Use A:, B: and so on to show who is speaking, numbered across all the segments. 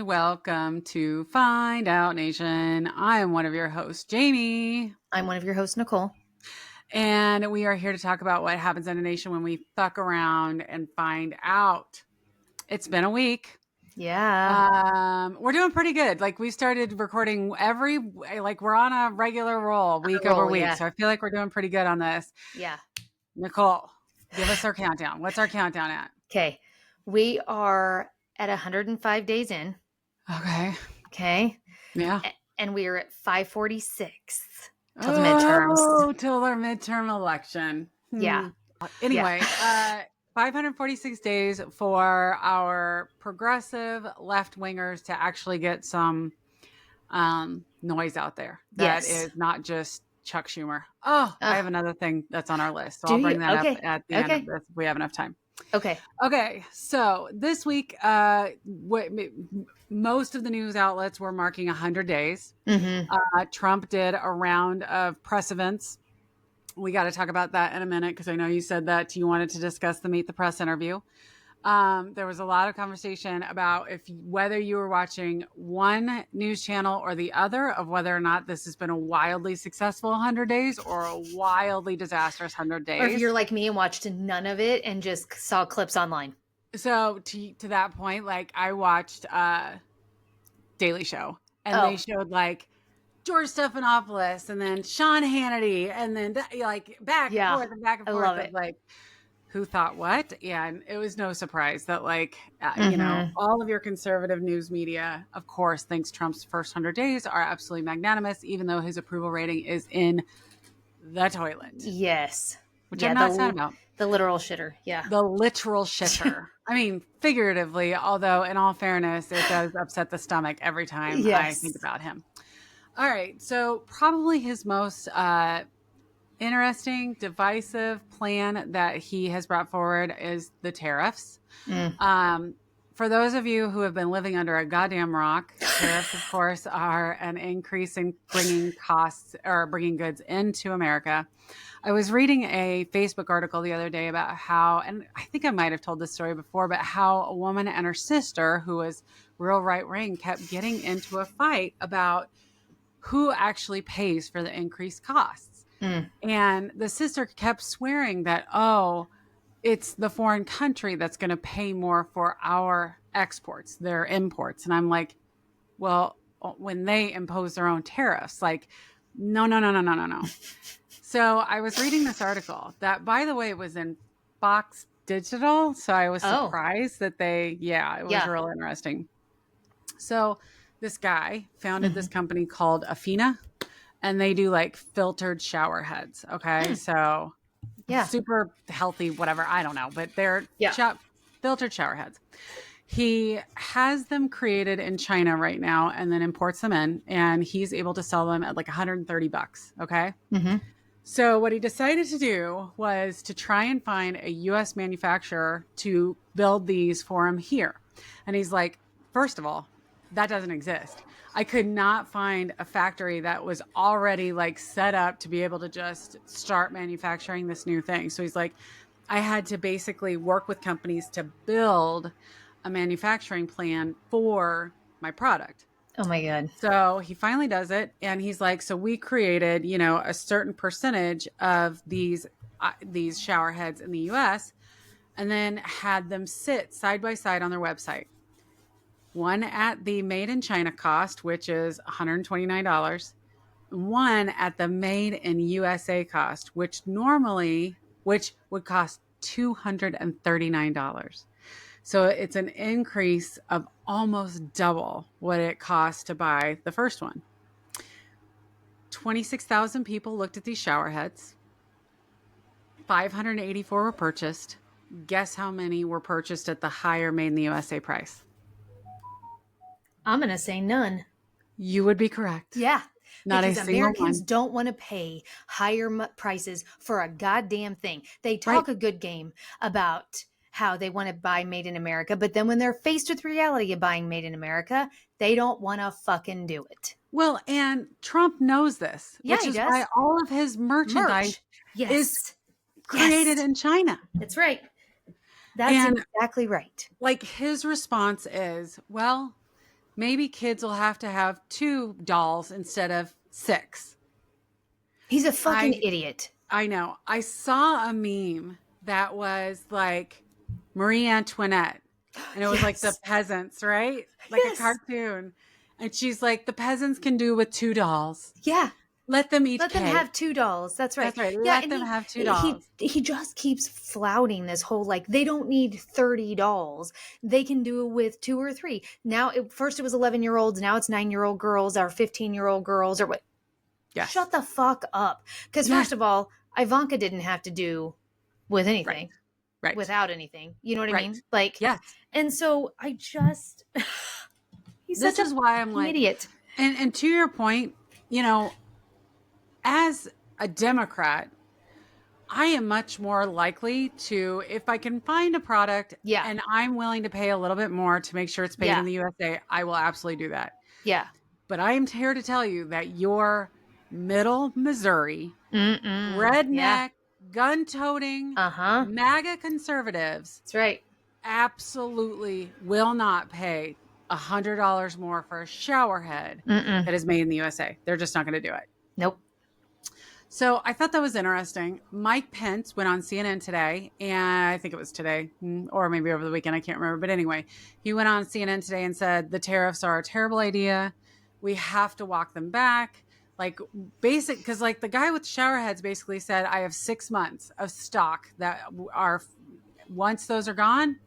A: welcome to Find Out Nation. I am one of your hosts, Jaime.
B: I'm one of your hosts, Nicole.
A: And we are here to talk about what happens in a nation when we fuck around and find out. It's been a week.
B: Yeah.
A: We're doing pretty good. Like we started recording we're on a regular roll week over week.
B: Yeah.
A: So I feel like we're doing pretty good on this.
B: Yeah.
A: Nicole, give us our countdown. What's our countdown at?
B: Okay. We are at 105 days in.
A: Okay.
B: Okay.
A: Yeah.
B: And we are at 546 till the midterms.
A: Oh, till our midterm election.
B: Yeah.
A: Anyway, 546 days for our progressive left-wingers to actually get some noise out there. That is not just Chuck Schumer. Oh, I have another thing that's on our list. So I'll bring that up at the end of this if we have enough time. Okay. So this week, most of the news outlets were marking 100 days.
B: Mm-hmm.
A: Trump did a round of press events. We got to talk about that in a minute because I know you said that you wanted to discuss the Meet the Press interview. There was a lot of conversation about whether you were watching one news channel or the other, of whether or not this has been a wildly successful 100 days or a wildly disastrous 100 days.
B: Or if you're like me and watched none of it and just saw clips online.
A: So to that point, like I watched Daily Show and they showed like George Stephanopoulos and then Sean Hannity and then like back and forth and back and forth.
B: I love it.
A: Like, who thought what? Yeah, and it was no surprise that you know, all of your conservative news media, of course, thinks Trump's first 100 days are absolutely magnanimous, even though his approval rating is in the toilet.
B: Yes.
A: Which I'm not sad about.
B: The literal shitter. Yeah.
A: The literal shitter. I mean, figuratively, although in all fairness, it does upset the stomach every time I think about him. All right. So probably his most interesting, divisive plan that he has brought forward is the tariffs. For those of you who have been living under a goddamn rock, tariffs, of course, are an increase in bringing costs or bringing goods into America. I was reading a Facebook article the other day about how, and I think I might have told this story before, but how a woman and her sister, who was real right wing, kept getting into a fight about who actually pays for the increased costs. And the sister kept swearing that, it's the foreign country that's going to pay more for our exports, their imports. And I'm like, well, when they impose their own tariffs, like, no. So I was reading this article that, by the way, was in Fox Digital. So I was surprised that it was real interesting. So this guy founded this company called Afina, and they do like filtered shower heads. Okay. So super healthy, whatever. I don't know, but they're filtered shower heads. He has them created in China right now and then imports them in, and he's able to sell them at like $130. Okay. So what he decided to do was to try and find a U.S. manufacturer to build these for him here. And he's like, first of all, that doesn't exist. I could not find a factory that was already like set up to be able to just start manufacturing this new thing. So he's like, I had to basically work with companies to build a manufacturing plan for my product.
B: Oh my God.
A: So he finally does it. And he's like, so we created, a certain percentage of these shower heads in the US and then had them sit side by side on their website. One at the made in China cost, which is $129. One at the made in USA cost, which would cost $239. So it's an increase of almost double what it cost to buy the first one. 26,000 people looked at these shower heads. 584 were purchased. Guess how many were purchased at the higher made in the USA price?
B: I'm going to say none.
A: You would be correct.
B: Yeah.
A: Not
B: because
A: a single
B: Americans
A: one.
B: don't want to pay higher prices for a goddamn thing. They talk a good game about how they want to buy made in America, but then when they're faced with reality of buying made in America, they don't want to fucking do it.
A: Well, and Trump knows this, which is why all of his merchandise is created in China.
B: That's right. That's exactly right.
A: Like his response is, well, maybe kids will have to have 2 dolls instead of 6.
B: He's a fucking
A: I
B: idiot.
A: I know. I saw a meme that was like Marie Antoinette, and it was like the
B: Yes.
A: peasants, right? Like a
B: Yes.
A: cartoon. And she's like, the peasants can do with 2 dolls.
B: Yeah.
A: Let them eat
B: Let them
A: cake.
B: have 2 dolls. That's right.
A: That's right.
B: Yeah,
A: Let
B: and
A: them
B: he
A: have 2
B: he
A: dolls.
B: he just keeps flouting this whole like they don't need 30 dolls. They can do it with 2 or 3. Now, first it was 11-year-olds, now it's 9-year-old girls or 15-year-old girls or what.
A: Yes.
B: Shut the fuck up. Cuz
A: Yes.
B: first of all, Ivanka didn't have to do with anything.
A: Right. Right.
B: Without anything. You know what I
A: Right.
B: mean? Like,
A: Yes.
B: and so I just he's
A: This
B: such
A: is why I'm
B: an
A: like,
B: idiot.
A: and to your point, you know, as a Democrat, I am much more likely to, if I can find a product
B: Yeah.
A: and I'm willing to pay a little bit more to make sure it's made
B: Yeah.
A: in the USA, I will absolutely do that.
B: Yeah.
A: But I am here to tell you that your middle Missouri,
B: Yeah.
A: redneck, gun toting,
B: Uh-huh.
A: MAGA conservatives
B: That's right.
A: absolutely will not pay $100 more for a shower head that is made in the USA. They're just not going to do it.
B: Nope.
A: So I thought that was interesting. Mike Pence went on CNN today, and I think it was today, or maybe over the weekend. I can't remember. But anyway, he went on CNN today and said the tariffs are a terrible idea. We have to walk them back. Like because like the guy with shower heads basically said, I have 6 months of stock that are, once those are gone,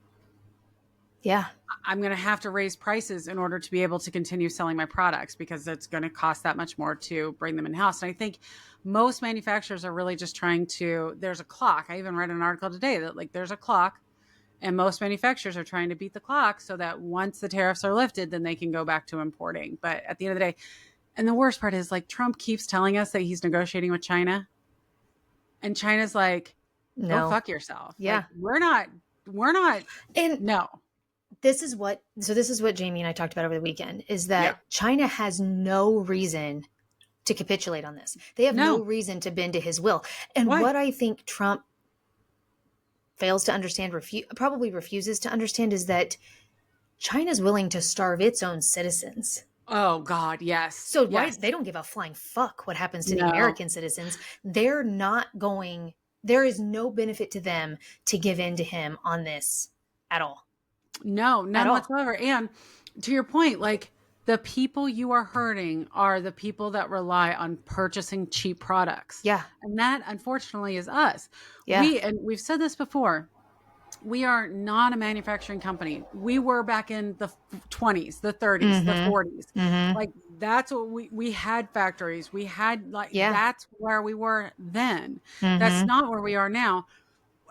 B: Yeah.
A: I'm going to have to raise prices in order to be able to continue selling my products because it's going to cost that much more to bring them in house. And I think most manufacturers are really just trying to, there's a clock. I even read an article today that like there's a clock and most manufacturers are trying to beat the clock so that once the tariffs are lifted, then they can go back to importing. But at the end of the day, and the worst part is like Trump keeps telling us that he's negotiating with China and China's like, go
B: No.
A: fuck yourself.
B: Yeah.
A: Like, we're not,
B: And
A: no.
B: this is what Jaime and I talked about over the weekend is that
A: Yeah.
B: China has no reason to capitulate on this. They have no reason to bend to his will. And
A: Why?
B: what I think Trump fails to understand, probably refuses to understand, is that China's willing to starve its own citizens.
A: Oh God, yes.
B: So
A: yes.
B: they don't give a flying fuck what happens to the
A: No.
B: American citizens. They're not going, there is no benefit to them to give in to him on this at all.
A: No, none
B: all.
A: whatsoever. And to your point, like the people you are hurting are the people that rely on purchasing cheap products.
B: Yeah.
A: And that unfortunately is us.
B: Yeah.
A: We've said this before. We are not a manufacturing company. We were back in the 20s, the 30s, the 40s. Like that's what we had factories. We had that's where we were then. That's not where we are now.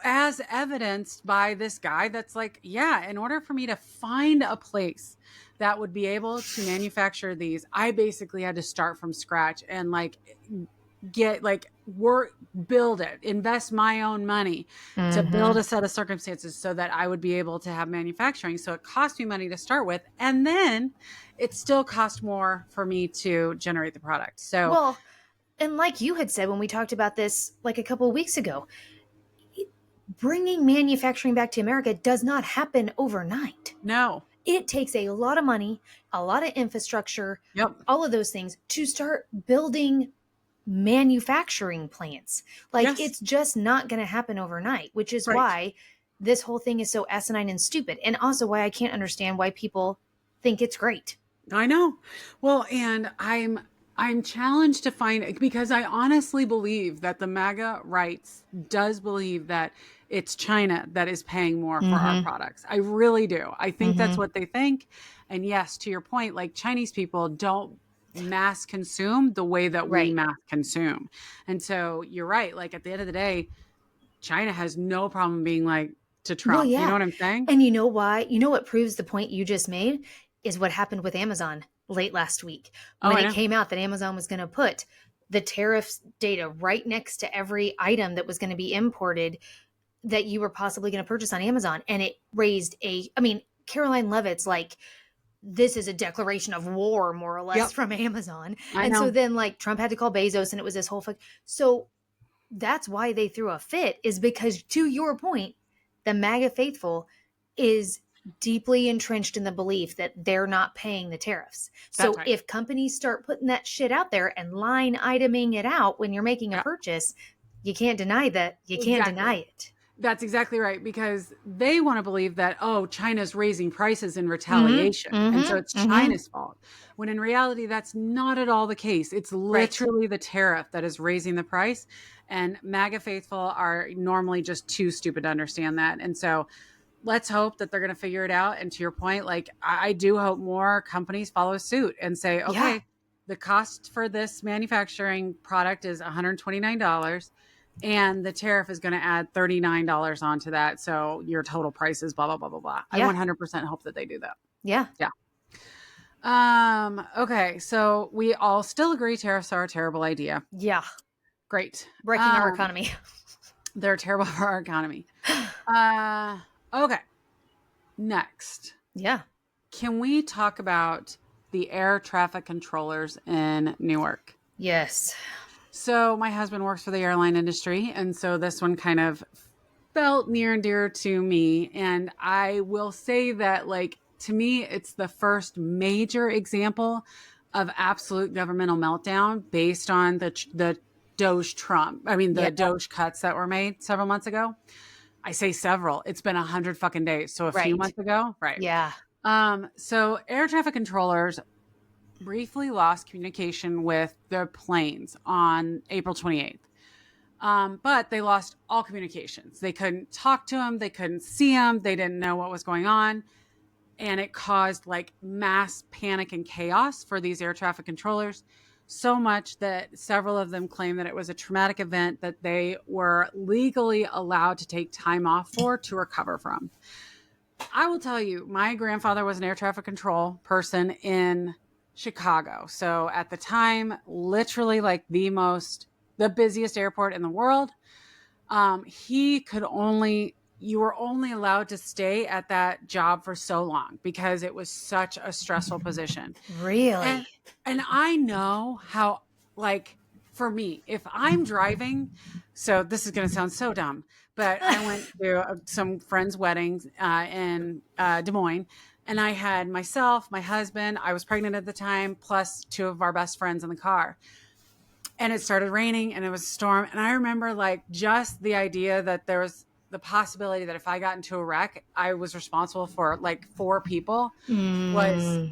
A: As evidenced by this guy that's like, yeah, in order for me to find a place that would be able to manufacture these, I basically had to start from scratch and like build it, invest my own money to build a set of circumstances so that I would be able to have manufacturing. So it cost me money to start with. And then it still cost more for me to generate the product. So,
B: well, and like you had said, when we talked about this like a couple of weeks ago, bringing manufacturing back to America does not happen overnight.
A: No.
B: It takes a lot of money, a lot of infrastructure, all of those things to start building manufacturing plants. Like it's just not going to happen overnight, which is why this whole thing is so asinine and stupid. And also why I can't understand why people think it's great.
A: I know. Well, and I'm challenged to find, because I honestly believe that the MAGA rights does believe that it's China that is paying more for our products. I really do. I think that's what they think. And yes, to your point, like Chinese people don't mass consume the way that we mass consume. And so you're right. Like at the end of the day, China has no problem being like to Trump.
B: Well, yeah.
A: You know what I'm saying?
B: And you know why? You know what proves the point you just made is what happened with Amazon late last week when it came out that Amazon was going to put the tariffs data right next to every item that was going to be imported that you were possibly going to purchase on Amazon. And it raised Caroline Levitt's like, this is a declaration of war, more or less, from Amazon. So then like Trump had to call Bezos and it was this whole so that's why they threw a fit, is because to your point, the MAGA faithful is deeply entrenched in the belief that they're not paying the tariffs. So
A: right.
B: if companies start putting that shit out there and line iteming it out when you're making a
A: Yeah,
B: purchase, you can't deny that. You can't
A: exactly.
B: deny it.
A: That's exactly right, because they want to believe that, oh, China's raising prices in
B: Mm-hmm.
A: retaliation. And so it's
B: Mm-hmm. Mm-hmm.
A: China's fault. When in reality, that's not at all the case. It's
B: Right.
A: literally the tariff that is raising the price. And MAGA faithful are normally just too stupid to understand that. And so let's hope that they're going to figure it out. And to your point, like, I do hope more companies follow suit and say,
B: Yeah.
A: okay, the cost for this manufacturing product is $129 and the tariff is going to add $39 onto that. So your total price is blah, blah, blah, blah, blah. I
B: Yeah.
A: 100% hope that they do that.
B: Yeah.
A: Yeah. Okay. So we all still agree tariffs are a terrible idea.
B: Yeah.
A: Great.
B: Breaking our economy.
A: They're terrible for our economy. Okay. Next.
B: Yeah.
A: Can we talk about the air traffic controllers in Newark?
B: Yes.
A: So my husband works for the airline industry, and so this one kind of felt near and dear to me. And I will say that, like, to me, it's the first major example of absolute governmental meltdown based on the
B: Yeah.
A: Doge cuts that were made several months ago. I say several. It's been 100 fucking days. So a few
B: Right.
A: months ago, right?
B: Yeah.
A: So air traffic controllers briefly lost communication with their planes on April 28th. But they lost all communications. They couldn't talk to them. They couldn't see them. They didn't know what was going on. And it caused like mass panic and chaos for these air traffic controllers. So much that several of them claim that it was a traumatic event that they were legally allowed to take time off for to recover from. I will tell you, my grandfather was an air traffic control person in Chicago. So at the time, literally like the busiest airport in the world. You were only allowed to stay at that job for so long because it was such a stressful position.
B: Really?
A: And I know how, like, for me, if I'm driving, so this is going to sound so dumb, but I went to some friends' weddings in Des Moines, and I had myself, my husband, I was pregnant at the time, plus two of our best friends in the car. And it started raining and it was a storm. And I remember, like, just the idea that there was the possibility that if I got into a wreck, I was responsible for like 4 people was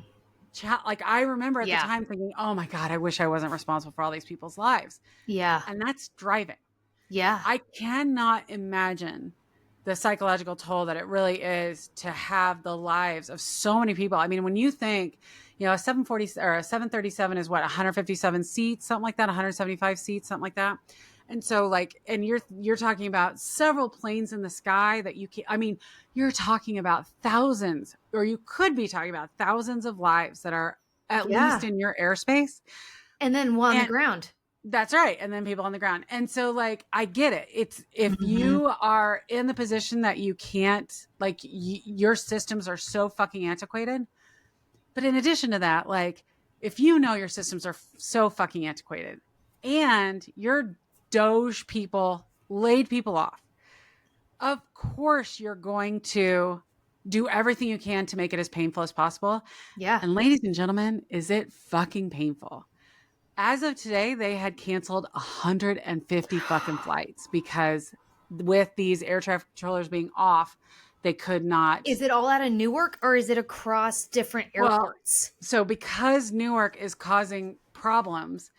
A: like, I remember at the
B: Yeah.
A: time thinking, oh my God, I wish I wasn't responsible for all these people's lives.
B: Yeah.
A: And that's driving.
B: Yeah.
A: I cannot imagine the psychological toll that it really is to have the lives of so many people. I mean, when you think, a 740 or a 737 is what, 157 seats, something like that, 175 seats, something like that. And so, like, and you're talking about several planes in the sky that you can, I mean, you're talking about thousands, or you could be talking about thousands of lives that are at least in your airspace.
B: And then one on the
A: And
B: ground.
A: that's right. And then people on the ground. And so, like, I get it. It's if you are in the position that you can't, like, your systems are so fucking antiquated. But in addition to that, like, if you know your systems are so fucking antiquated and your Doge people laid people off, of course you're going to do everything you can to make it as painful as possible.
B: Yeah.
A: And ladies and gentlemen, is it fucking painful? As of today, they had canceled 150 fucking flights because with these air traffic controllers being off, they could not.
B: Is it all out of Newark or is it across different airports?
A: So because Newark is causing problems,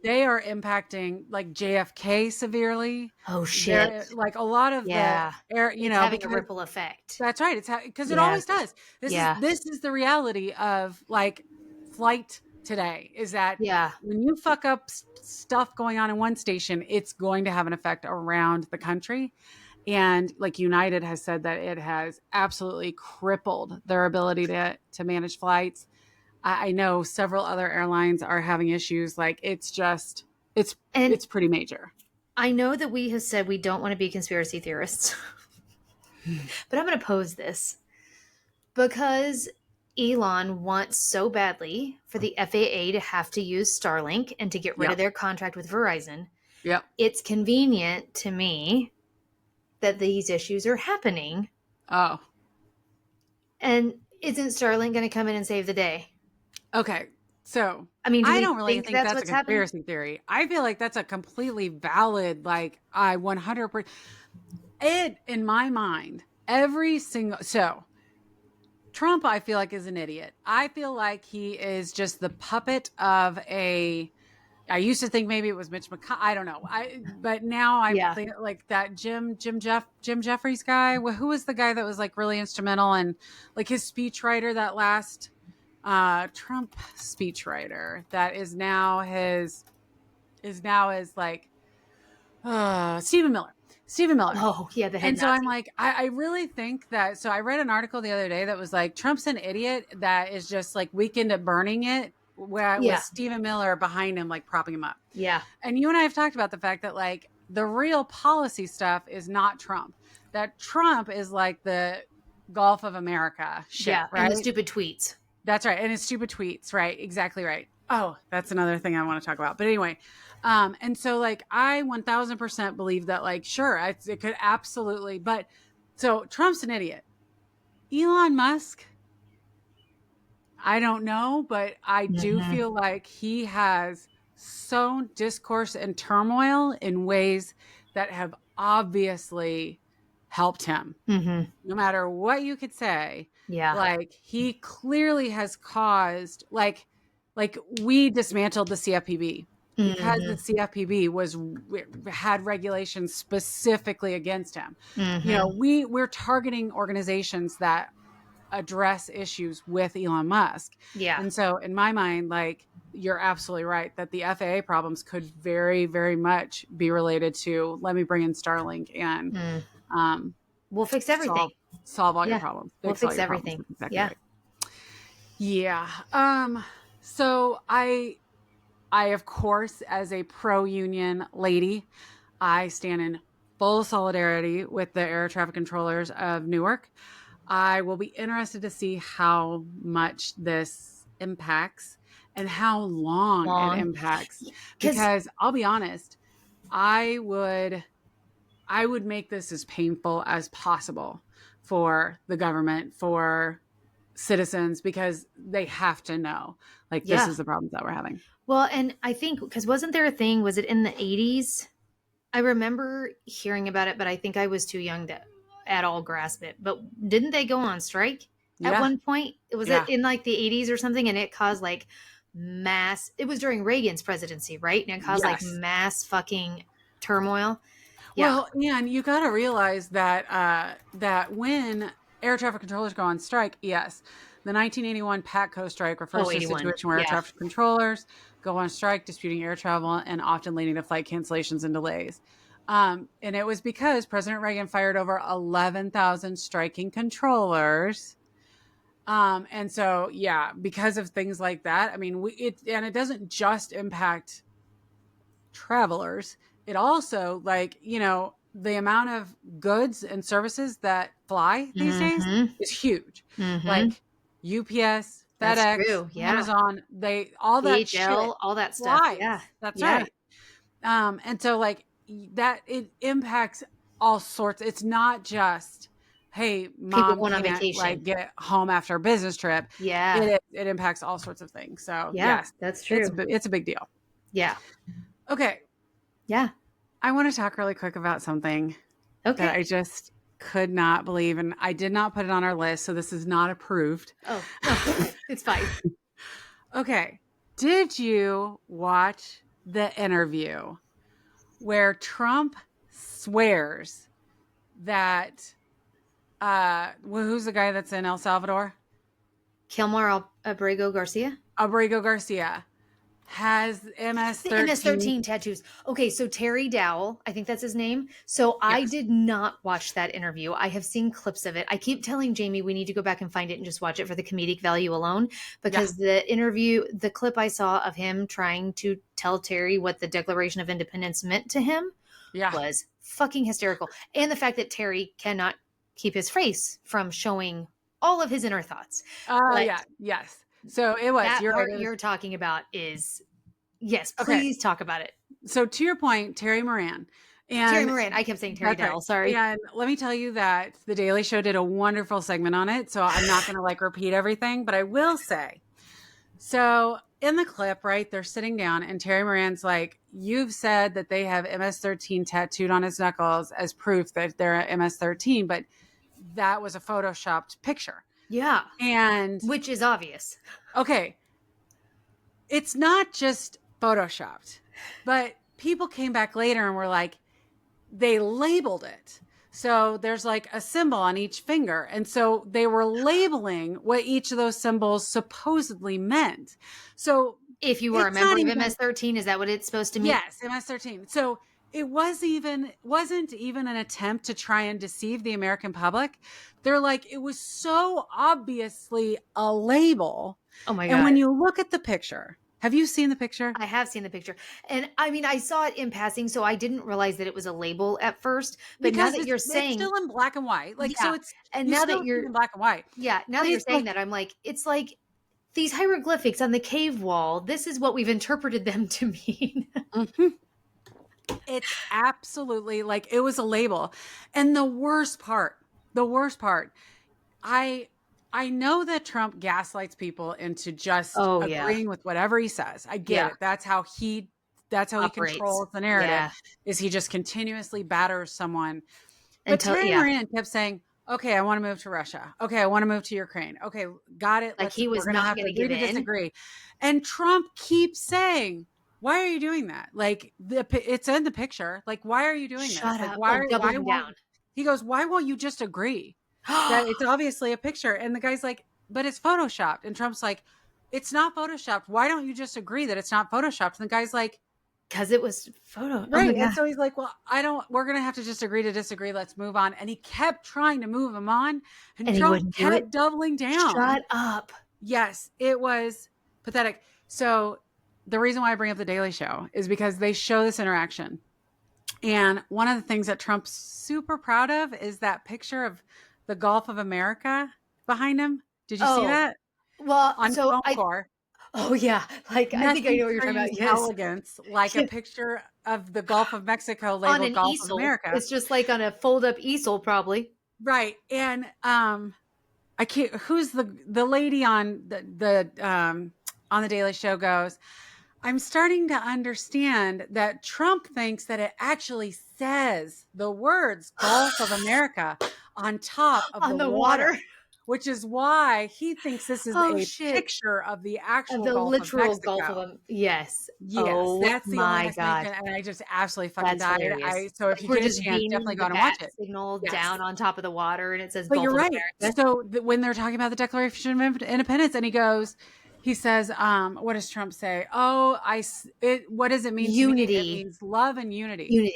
A: they are impacting like JFK severely.
B: Oh shit!
A: Like a lot of the air,
B: it's having a ripple effect.
A: That's right. It's because it always does. This is the reality of like flight today. Is that when you fuck up stuff going on in one station, it's going to have an effect around the country. And like United has said that it has absolutely crippled their ability to manage flights. I know several other airlines are having issues. Like it's pretty major.
B: I know that we have said we don't want to be conspiracy theorists, but I'm going to pose this because Elon wants so badly for the FAA to have to use Starlink and to get rid of their contract with Verizon.
A: Yep.
B: It's convenient to me that these issues are happening.
A: Oh.
B: And isn't Starlink going to come in and save the day?
A: Okay. So
B: I mean, do
A: I
B: we
A: don't really
B: think
A: think
B: that's
A: that's a
B: what's happening?
A: conspiracy theory. I feel like that's a completely valid, like, I 100%. It, in my mind, every single. So Trump, I feel like, is an idiot. I feel like he is just the puppet of a. I used to think maybe it was Mitch McConnell. I don't know. But now I
B: Yeah.
A: think like that Jim Jeffries guy. Who was the guy that was like really instrumental and like his speechwriter, that last Trump speechwriter that is now his like Stephen Miller. Stephen Miller.
B: Oh, yeah, the head
A: And so I'm
B: Nazi.
A: like, I really think that. So I read an article the other day that was like, Trump's an idiot that is just like weekend at burning it, where with
B: Yeah.
A: Stephen Miller behind him, like propping him up.
B: Yeah.
A: And you and I have talked about the fact that like the real policy stuff is not Trump, that Trump is like the Gulf of America shit,
B: Yeah. And
A: right?
B: the stupid tweets.
A: That's right. And his stupid tweets, right? Exactly right. Oh, that's another thing I want to talk about. But anyway, and so like I 1000% believe that like, sure, it could absolutely, but so Trump's an idiot. Elon Musk, I don't know, but I do
B: Mm-hmm.
A: feel like he has sown discourse and turmoil in ways that have obviously helped him.
B: Mm-hmm.
A: No matter what you could say,
B: Yeah.
A: like he clearly has caused like we dismantled the CFPB because the
B: Mm-hmm.
A: CFPB had regulations specifically against him. You know,
B: Mm-hmm.
A: we're targeting organizations that address issues with Elon Musk.
B: Yeah.
A: And so in my mind, like you're absolutely right that the FAA problems could very, very much be related to let me bring in Starlink and
B: Mm.
A: um,
B: We'll fix everything.
A: solve all your
B: Yeah.
A: problems,
B: We'll
A: fix all
B: fix
A: your problems.
B: everything.
A: That's exactly
B: Yeah.
A: right. Yeah. So I of course, as a pro union lady, I stand in full solidarity with the air traffic controllers of Newark. I will be interested to see how much this impacts and how long it
B: Long.
A: impacts,
B: Because,
A: because I'll be honest, I would I would make this as painful as possible for the government, for citizens, because they have to know like this
B: yeah.
A: is the problems that we're having.
B: Well, and I think, because wasn't there a thing, was it in the 80s? I remember hearing about it, but I think I was too young to at all grasp it. But didn't they go on strike at
A: Yeah.
B: one point? Was it
A: Yeah.
B: in like the 80s or something? And it caused like it was during Reagan's presidency, right? And it caused like
A: Yes.
B: mass fucking turmoil. Yeah.
A: Well, and you got to realize that that when air traffic controllers go on strike, yes, the 1981 PATCO strike refers
B: Oh,
A: to a
B: 81.
A: situation where air
B: Yeah.
A: traffic controllers go on strike, disputing air travel and often leading to flight cancellations and delays. And it was because President Reagan fired over 11,000 striking controllers. And so, yeah, because of things like that, I mean, it doesn't just impact travelers. It also, like, you know, the amount of goods and services that fly these days
B: Mm-hmm.
A: is huge.
B: Mm-hmm.
A: Like UPS,
B: That's
A: FedEx,
B: true. Yeah.
A: Amazon, all that shit
B: DHL, all that stuff.
A: flies.
B: Yeah.
A: That's
B: Yeah.
A: right. And so like that it impacts all sorts. It's not just, hey,
B: People
A: mom
B: going on
A: can't like
B: vacation.
A: get home after a business trip.
B: Yeah.
A: It impacts all sorts of things. So
B: Yeah.
A: yes,
B: That's true.
A: it's a big deal.
B: Yeah.
A: Okay.
B: Yeah.
A: I want to talk really quick about something that
B: Okay.
A: I just could not believe, and I did not put it on our list, so this is not approved.
B: Oh, no, it's fine.
A: Okay. Did you watch the interview where Trump swears that who's the guy that's in El Salvador?
B: Kilmar Abrego Garcia?
A: Abrego Garcia has
B: The
A: MS-13.
B: MS-13 tattoos. Okay, so Terry Dowell, I think that's his name. So I
A: Yes.
B: did not watch that interview. I have seen clips of it. I keep telling Jamie we need to go back and find it and just watch it for the comedic value alone, because the interview, the clip I saw of him trying to tell Terry what the Declaration of Independence meant to him
A: Yeah.
B: was fucking hysterical. And the fact that Terry cannot keep his face from showing all of his inner thoughts. But
A: Yeah. Yes. So it was.
B: that
A: You're
B: part
A: right.
B: you're talking about is, yes,
A: Okay.
B: please talk about it.
A: So to your point, Terry Moran
B: Terry
A: And
B: Moran. I kept saying Terry
A: that's right.
B: Dell. Sorry.
A: And let me tell you that The Daily Show did a wonderful segment on it. So I'm not going to like repeat everything, but I will say, so in the clip, right, they're sitting down and Terry Moran's like, you've said that they have MS-13 tattooed on his knuckles as proof that they're MS-13, but that was a photoshopped picture.
B: Yeah.
A: And
B: Which is obvious.
A: okay, it's not just photoshopped, but people came back later and were like, they labeled it. So there's like a symbol on each finger. And so they were labeling what each of those symbols supposedly meant. So
B: If you were a
A: it's not
B: member of
A: even,
B: MS-13, is that what it's supposed to mean?
A: yes, MS-13. So it wasn't even an attempt to try and deceive the American public. They're like, it was so obviously a label.
B: Oh my God.
A: And when you look at the picture, have you seen the picture?
B: I have seen the picture. And I mean, I saw it in passing, so I didn't realize that it was a label at first. But
A: Because
B: now that you're saying,
A: it's still in black and white. Like,
B: yeah.
A: so it's,
B: And
A: you
B: now
A: still
B: that
A: see
B: you're,
A: it in black and white.
B: yeah, now
A: But
B: that you're
A: it's
B: saying
A: like,
B: that, I'm like, it's like these hieroglyphics on the cave wall. This is what we've interpreted them to mean.
A: mhm. It's absolutely like it was a label. And the worst part, I I know that Trump gaslights people into just
B: Oh yeah.
A: agreeing with whatever he says. I get
B: Yeah.
A: it. That's how he
B: Operates.
A: controls the narrative,
B: Yeah.
A: is he just continuously batters someone. But
B: Until,
A: Terry
B: yeah.
A: Moran kept saying, okay, I want to move to Russia. Okay, I want to move to Ukraine. Okay, got it.
B: Like he
A: We're
B: was
A: gonna
B: not
A: have to
B: going to
A: agree
B: give
A: to
B: in.
A: disagree. And Trump keeps saying, why are you doing that? Like it's in the picture. Like, why are you doing this?
B: Shut
A: Like,
B: up.
A: why
B: Oh, doubling
A: won't
B: down.
A: he goes, why won't you just agree that it's obviously a picture? And the guy's like, but it's photoshopped. And Trump's like, it's not photoshopped. Why don't you just agree that it's not photoshopped? And the guy's like,
B: Because it was photo. Oh my
A: right. And
B: God.
A: so he's like, well, we're going to have to just agree to disagree. Let's move on. And he kept trying to move him on. And
B: And he
A: Trump
B: wouldn't do it.
A: kept doubling down.
B: Shut up.
A: Yes, it was pathetic. So the reason why I bring up the Daily Show is because they show this interaction. And one of the things that Trump's super proud of is that picture of the Gulf of America behind him. Did you see that?
B: Well,
A: On
B: so
A: foam core.
B: oh yeah. Like, I think I
A: Nothing
B: know what you're talking about.
A: screams
B: Yes.
A: elegance like a picture of the Gulf of Mexico
B: On
A: labeled
B: an
A: Gulf of
B: easel.
A: America.
B: It's just like on a fold up easel, probably.
A: Right. And I can't, who's the lady on the Daily Show goes, I'm starting to understand that Trump thinks that it actually says the words Gulf of America on top of
B: On
A: the
B: the
A: water,
B: water.
A: which is why he thinks this is
B: Oh
A: a
B: shit.
A: picture of the
B: Of
A: actual
B: the
A: Gulf of
B: literal Gulf
A: Mexico.
B: of them. Yes.
A: Yes,
B: Oh
A: that's the only
B: my God.
A: explanation, and I just absolutely fucking
B: That's
A: died.
B: hilarious.
A: So if
B: Like
A: you
B: we're
A: get a
B: just
A: chance, definitely
B: beaming
A: go
B: the
A: and watch
B: bat
A: it.
B: signal
A: Yes.
B: down on top of the water and it says
A: But
B: Gulf
A: you're
B: of
A: right.
B: America.
A: So when they're talking about the Declaration of Independence, and he says, what does Trump say? Oh, what does it mean to me? It
B: Unity.
A: means love and unity.
B: Unity.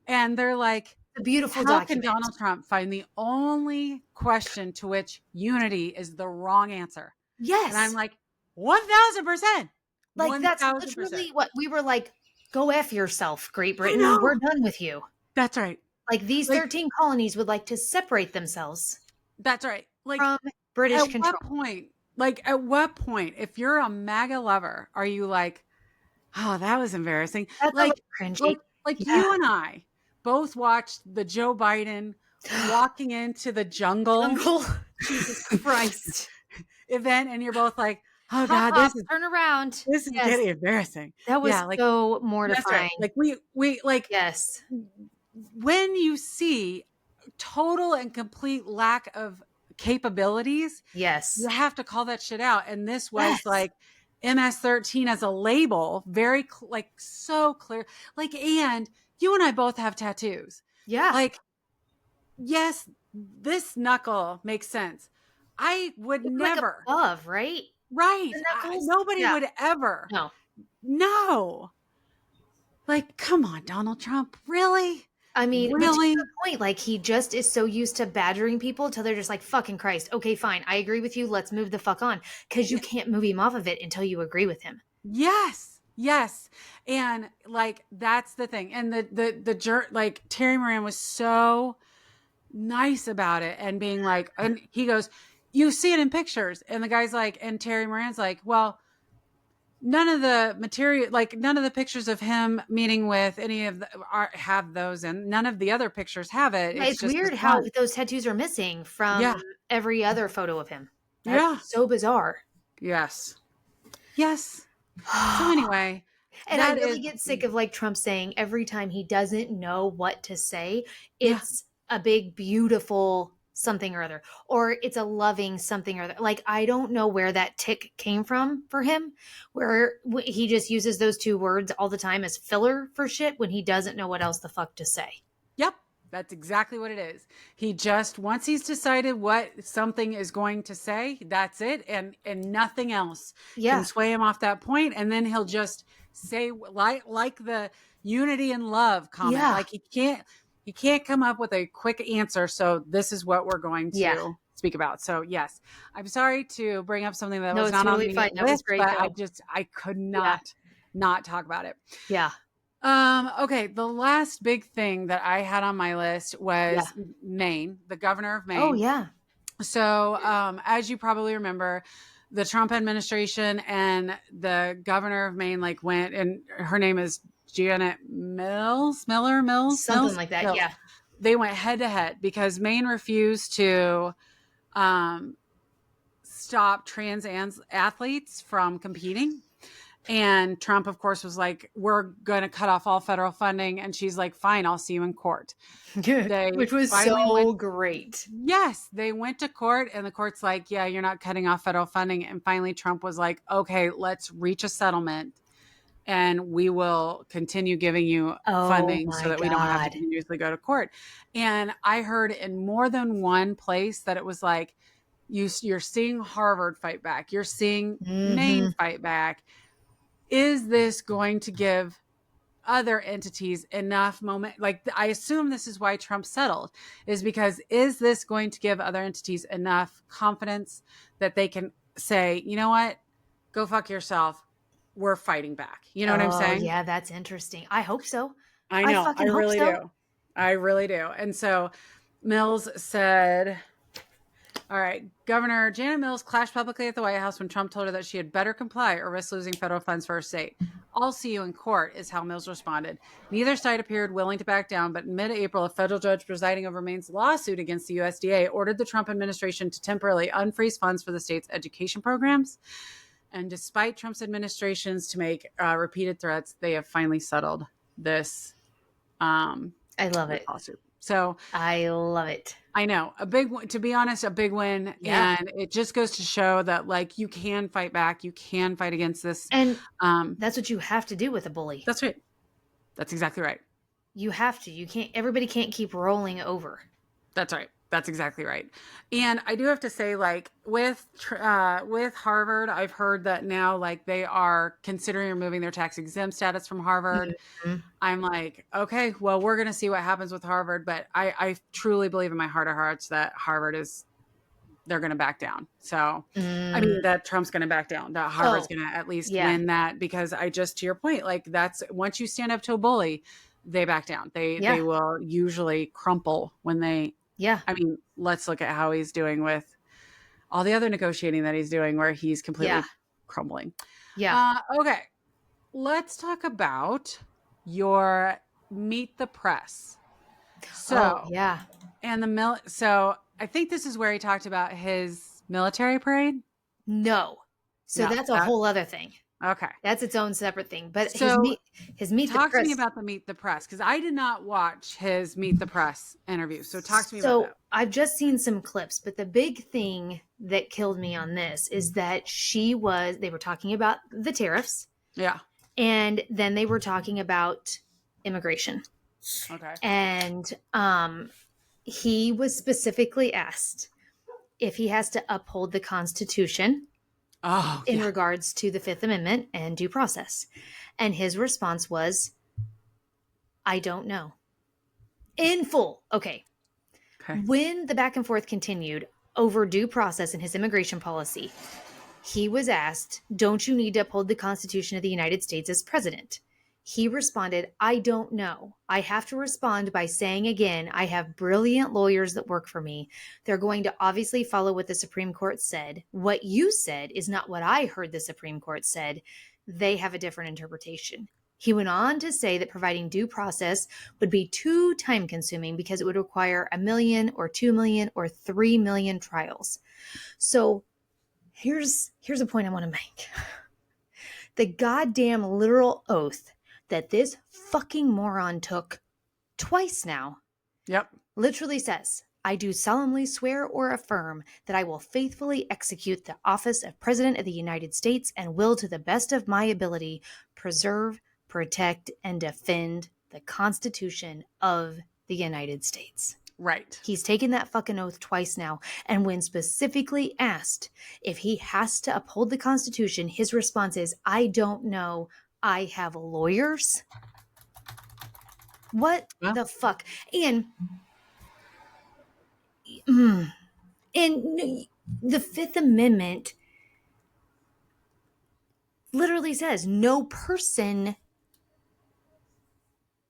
A: And they're like,
B: A beautiful
A: how can
B: document.
A: Donald Trump find the only question to which unity is the wrong answer?
B: Yes.
A: And I'm like, 1000%.
B: Like that's
A: 1000%.
B: literally what we were like, go F yourself, Great Britain.
A: know.
B: We're done with you.
A: That's right.
B: Like these
A: Like-
B: 13 colonies would like to separate themselves
A: That's right. Like
B: from British
A: at
B: control.
A: at what point, if you're a MAGA lover, are you like, oh, that was embarrassing?
B: That's a
A: Like,
B: little cringy. Yeah.
A: you and I both watched the Joe Biden walking into the jungle
B: Jesus Christ.
A: event, and you're both like, oh
B: Hop,
A: God,
B: hop, turn around.
A: this is
B: Yes.
A: getting embarrassing.
B: That was
A: Yeah, like,
B: so
A: that's
B: mortifying.
A: right. Like we like
B: Yes.
A: when you see total and complete lack of capabilities,
B: Yes.
A: you have to call that shit out. And this was
B: Yes.
A: like MS-13 as a label, very so clear. Like, and you and I both have tattoos.
B: Yeah.
A: Like, yes, this knuckle makes sense. I would
B: It's
A: never.
B: like above, right?
A: Right.
B: The knuckles?
A: Nobody
B: Yeah.
A: would ever.
B: No.
A: Like, come on, Donald Trump. Really?
B: I mean,
A: Really?
B: to the point, like he just is so used to badgering people until they're just like, fucking Christ. Okay, fine. I agree with you. Let's move the fuck on. Because you can't move him off of it until you agree with him.
A: Yes. Yes. And like, that's the thing. And like Terry Moran was so nice about it and being like, and he goes, you see it in pictures. And the guy's like, and Terry Moran's like, well, none of the material, like none of the pictures of him meeting with any of the have those, and none of the other pictures have it.
B: Yeah,
A: It's
B: it's
A: just this
B: weird how
A: one.
B: those tattoos are missing from
A: Yeah.
B: every other photo of him. That's
A: Yeah.
B: so bizarre.
A: Yes. Yes. So anyway,
B: And I
A: that
B: really
A: is,
B: get sick of like Trump saying every time he doesn't know what to say,
A: yeah.
B: it's a big, beautiful something or other, or it's a loving something or other. Like, I don't know where that tick came from for him, where he just uses those two words all the time as filler for shit when he doesn't know what else the fuck to say.
A: Yep. That's exactly what it is. He just, once he's decided what something is going to say, that's it. And nothing else can
B: Yeah.
A: sway him off that point. And then he'll just say, like the unity and love comment.
B: Yeah.
A: Like he can't come up with a quick answer. So this is what we're going
B: Yeah.
A: to speak about. So yes, I'm sorry to bring up something that
B: No,
A: was
B: it's
A: not on
B: totally
A: the
B: fine. That was
A: list,
B: great
A: but
B: though.
A: I could
B: Yeah.
A: not talk about it.
B: Yeah.
A: Okay. The last big thing that I had on my list
B: Yeah.
A: was Maine, the governor of
B: Oh,
A: Maine.
B: yeah.
A: So, as you probably remember, the Trump administration and the governor of Maine like went, and her name is Janet
B: Something like that.
A: Mills.
B: Yeah.
A: They went head to head because Maine refused to um, stop trans athletes from competing. And Trump, of course, was like, we're going to cut off all federal funding. And she's like, fine, I'll see you in court. They
B: Which was
A: finally
B: so
A: went.
B: great.
A: Yes, they went to court, and the court's like, yeah, you're not cutting off federal funding. And finally, Trump was like, okay, let's reach a settlement and we will continue giving you
B: Oh
A: funding so
B: my
A: that we don't have to
B: God.
A: continuously go to court. And I heard in more than one place that it was like, you're seeing Harvard fight back, you're seeing Maine
B: Hmm.
A: fight back. Is this going to give other entities enough moment? Like, I assume this is why Trump settled, is because is this going to give other entities enough confidence that they can say, you know what, go fuck yourself, we're fighting back? You know what I'm
B: Oh,
A: saying?
B: yeah, that's interesting. I hope so.
A: I
B: I
A: know, I
B: fucking hope
A: really
B: so.
A: do. I really do. And so Mills said, all right, Governor Janet Mills clashed publicly at the White House when Trump told her that she had better comply or risk losing federal funds for her state. I'll see you in court, is how Mills responded. Neither side appeared willing to back down, but in mid-April, a federal judge presiding over Maine's lawsuit against the USDA ordered the Trump administration to temporarily unfreeze funds for the state's education programs. And despite Trump's administrations to make repeated threats, they have finally settled this
B: I love it.
A: lawsuit. So
B: I love it.
A: I know, a big one, to be honest, a big win.
B: Yeah.
A: And it just goes to show that like you can fight back, you can fight against this.
B: And
A: Um,
B: that's what you have to do with a bully.
A: that's right. That's exactly right.
B: You have to. You can't, everybody can't keep rolling over.
A: That's right. That's exactly right. And I do have to say, like with Harvard, I've heard that now, like they are considering removing their tax exempt status from Harvard.
B: Mhm.
A: I'm like, okay, well, we're going to see what happens with Harvard, but I truly believe in my heart of hearts that Harvard is, they're going to back down. So, I mean, that Trump's going to back down, that Harvard's
B: Oh,
A: going to at least
B: yeah.
A: win that, because I just, to your point, like that's, once you stand up to a bully, they back down. They
B: Yeah.
A: will usually crumple when they,
B: Yeah.
A: I mean, let's look at how he's doing with all the other negotiating that he's doing, where he's completely
B: Yeah.
A: crumbling.
B: Yeah.
A: Okay. Let's talk about your Meet the Press. So,
B: Oh, yeah.
A: and so I think this is where he talked about his military parade.
B: No. So
A: No,
B: that's a whole other thing.
A: Okay.
B: That's its own separate thing. But
A: So
B: his meet the
A: talk to
B: press.
A: me about the Meet the Press, because I did not watch his Meet the Press interview. So talk to me about that.
B: I've just seen some clips, but the big thing that killed me on this is that they were talking about the tariffs,
A: Yeah.
B: and then they were talking about immigration.
A: Okay.
B: And he was specifically asked if he has to uphold the Constitution
A: Oh,
B: in
A: yeah.
B: regards to the Fifth Amendment and due process. And his response was, I don't know. In full. Okay. When the back and forth continued over due process in his immigration policy, he was asked, don't you need to uphold the Constitution of the United States as president? He responded, I don't know. I have to respond by saying again, I have brilliant lawyers that work for me. They're going to obviously follow what the Supreme Court said. What you said is not what I heard the Supreme Court said. they have a different interpretation. He went on to say that providing due process would be too time consuming because it would require 1 million or 2 million or 3 million trials. So here's a point I want to make. The goddamn literal oath that this fucking moron took twice now.
A: Yep.
B: Literally says, I do solemnly swear or affirm that I will faithfully execute the office of President of the United States and will, to the best of my ability, preserve, protect, and defend the Constitution of the United States.
A: Right.
B: He's taken that fucking oath twice now. And when specifically asked if he has to uphold the Constitution, his response is, I don't know. I have lawyers. What the fuck? And the Fifth Amendment literally says no person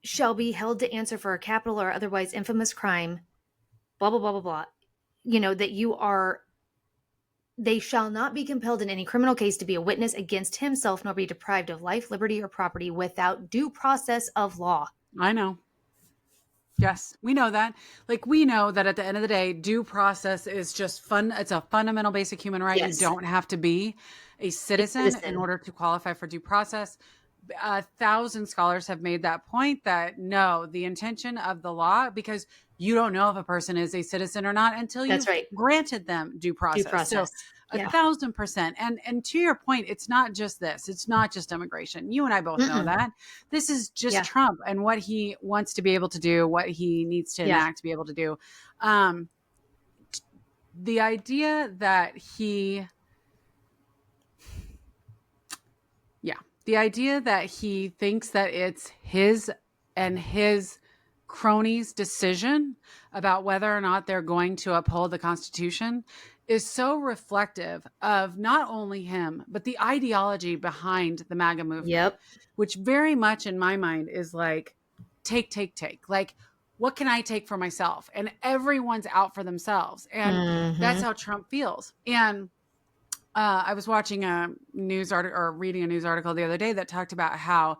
B: shall be held to answer for a capital or otherwise infamous crime, blah, blah, blah, blah, blah. You know, that they shall not be compelled in any criminal case to be a witness against himself, nor be deprived of life, liberty, or property without due process of law.
A: I know. Yes, we know that. Like, we know that at the end of the day, due process is just fun. It's a fundamental basic human right.
B: Yes.
A: You don't have to be a citizen in order to qualify for due process. 1,000 scholars have made that point, that no, the intention of the law, because you don't know if a person is a citizen or not until you've granted them due process. So 1,000%. And to your point, it's not just this. It's not just immigration. You and I both know that. This is just Trump and what he wants to be able to do, what he needs to enact to be able to do. The idea that he thinks that it's his and his cronies' decision about whether or not they're going to uphold the Constitution is so reflective of not only him, but the ideology behind the MAGA movement, which very much in my mind is like, take. Like, what can I take for myself? And everyone's out for themselves. And that's how Trump feels. And I was watching a news article or reading a news article the other day that talked about how,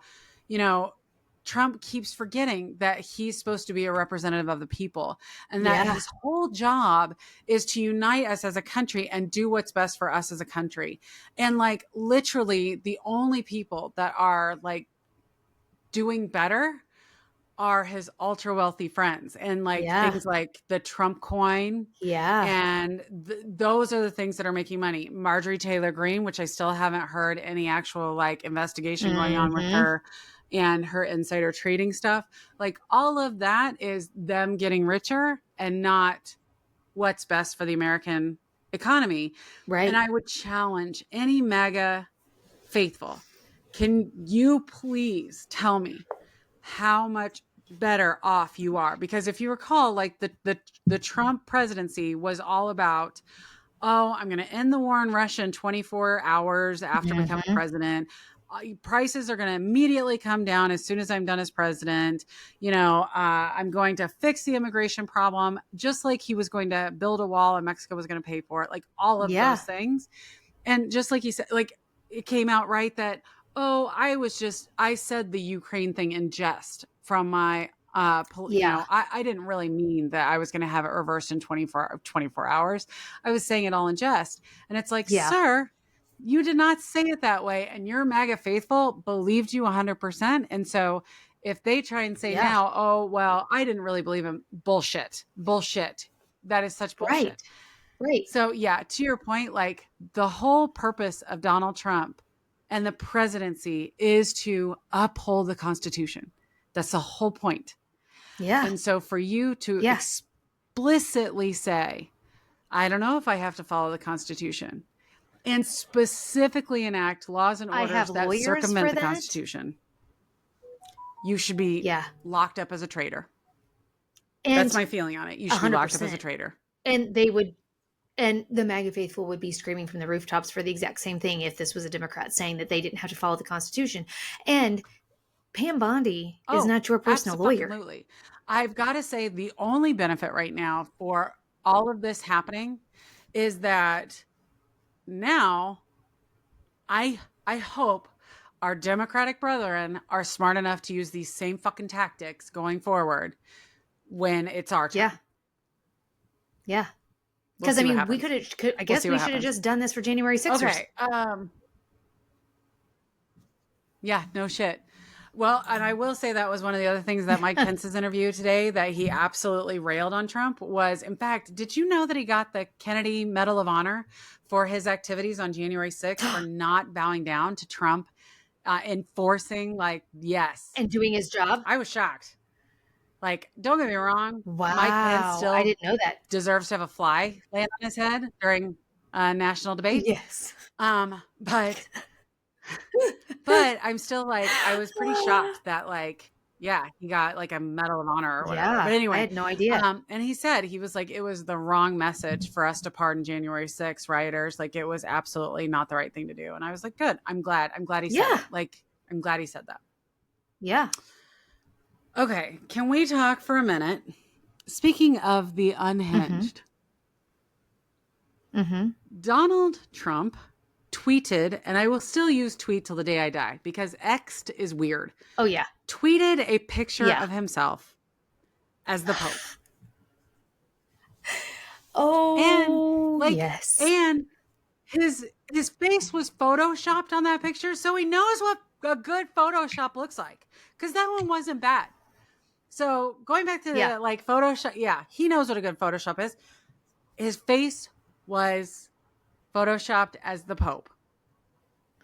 A: Trump keeps forgetting that he's supposed to be a representative of the people, and that his whole job is to unite us as a country and do what's best for us as a country. And like, literally the only people that are like doing better are his ultra wealthy friends, and like things like the Trump coin. And those are the things that are making money. Marjorie Taylor Greene, which I still haven't heard any actual like investigation going on with her and her insider trading stuff. Like, all of that is them getting richer and not what's best for the American economy. Right. And I would challenge any MAGA faithful. Can you please tell me how much better off you are? Because if you recall, like the Trump presidency was all about, I'm going to end the war in Russia in 24 hours after becoming president. Prices are going to immediately come down as soon as I'm done as president. I'm going to fix the immigration problem, just like he was going to build a wall and Mexico was going to pay for it. Like, all of those things. And just like he said, like, it came out right that, I said the Ukraine thing in jest from my, I didn't really mean that I was going to have it reversed in 24 hours. I was saying it all in jest. And it's like, sir, you did not say it that way. And your MAGA faithful believed you 100%. And so if they try and say now, I didn't really believe him. Bullshit. That is such bullshit. Right. So to your point, like, the whole purpose of Donald Trump and the presidency is to uphold the Constitution. That's the whole point. Yeah. And so for you to explicitly say, I don't know if I have to follow the Constitution, and specifically enact laws and orders that circumvent the Constitution, you should be locked up as a traitor. And that's my feeling on it. You should 100%. Be locked up as a traitor.
B: And the MAGA faithful would be screaming from the rooftops for the exact same thing if this was a Democrat saying that they didn't have to follow the Constitution. And Pam Bondi is not your personal lawyer.
A: Absolutely. I've got to say, the only benefit right now for all of this happening is that now I hope our Democratic brethren are smart enough to use these same fucking tactics going forward when it's our turn.
B: Yeah. Yeah.
A: We'll
B: Because
A: see
B: I
A: what
B: mean, we
A: happens.
B: I guess we should have just done this for January 6th.
A: Okay. Yeah, no shit. Well, and I will say that was one of the other things that Mike Pence's interview today that he absolutely railed on Trump was, in fact, did you know that he got the Kennedy Medal of Honor for his activities on January 6th for not bowing down to Trump, enforcing yes.
B: And doing his job?
A: I was shocked. Like, don't get me wrong.
B: Wow.
A: Mike Pence
B: I
A: still
B: didn't know that.
A: deserves to have a fly land on his head during national debate.
B: Yes.
A: But I'm still like, I was pretty shocked that he got like a Medal of Honor or whatever.
B: Yeah,
A: But anyway,
B: I had no idea.
A: And he said, he was like, it was the wrong message for us to pardon January 6th rioters. Like, it was absolutely not the right thing to do. And I was like, good. I'm glad he said it. Like, I'm glad he said that.
B: Yeah.
A: Okay. Can we talk for a minute? Speaking of the unhinged, Donald Trump tweeted, and I will still use tweet till the day I die because X'd is weird.
B: Oh, yeah.
A: Tweeted a picture of himself as the Pope.
B: Oh,
A: and
B: yes.
A: And his face was photoshopped on that picture, so he knows what a good Photoshop looks like because that one wasn't bad. So going back to the Photoshop, he knows what a good Photoshop is. His face was photoshopped as the Pope.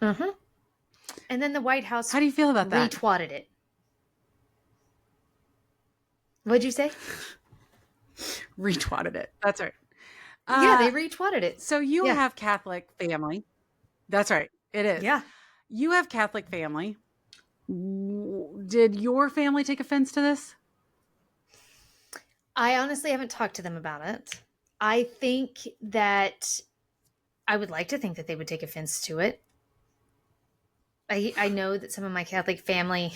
B: And then the White House.
A: How do you feel about that?
B: Retweeted it. What'd you say?
A: Retweeted it. That's right.
B: Yeah, they retweeted it.
A: So you have Catholic family. That's right. It is.
B: Yeah.
A: You have Catholic family. Did your family take offense to this?
B: I honestly haven't talked to them about it. I think that I would like to think that they would take offense to it. I know that some of my Catholic family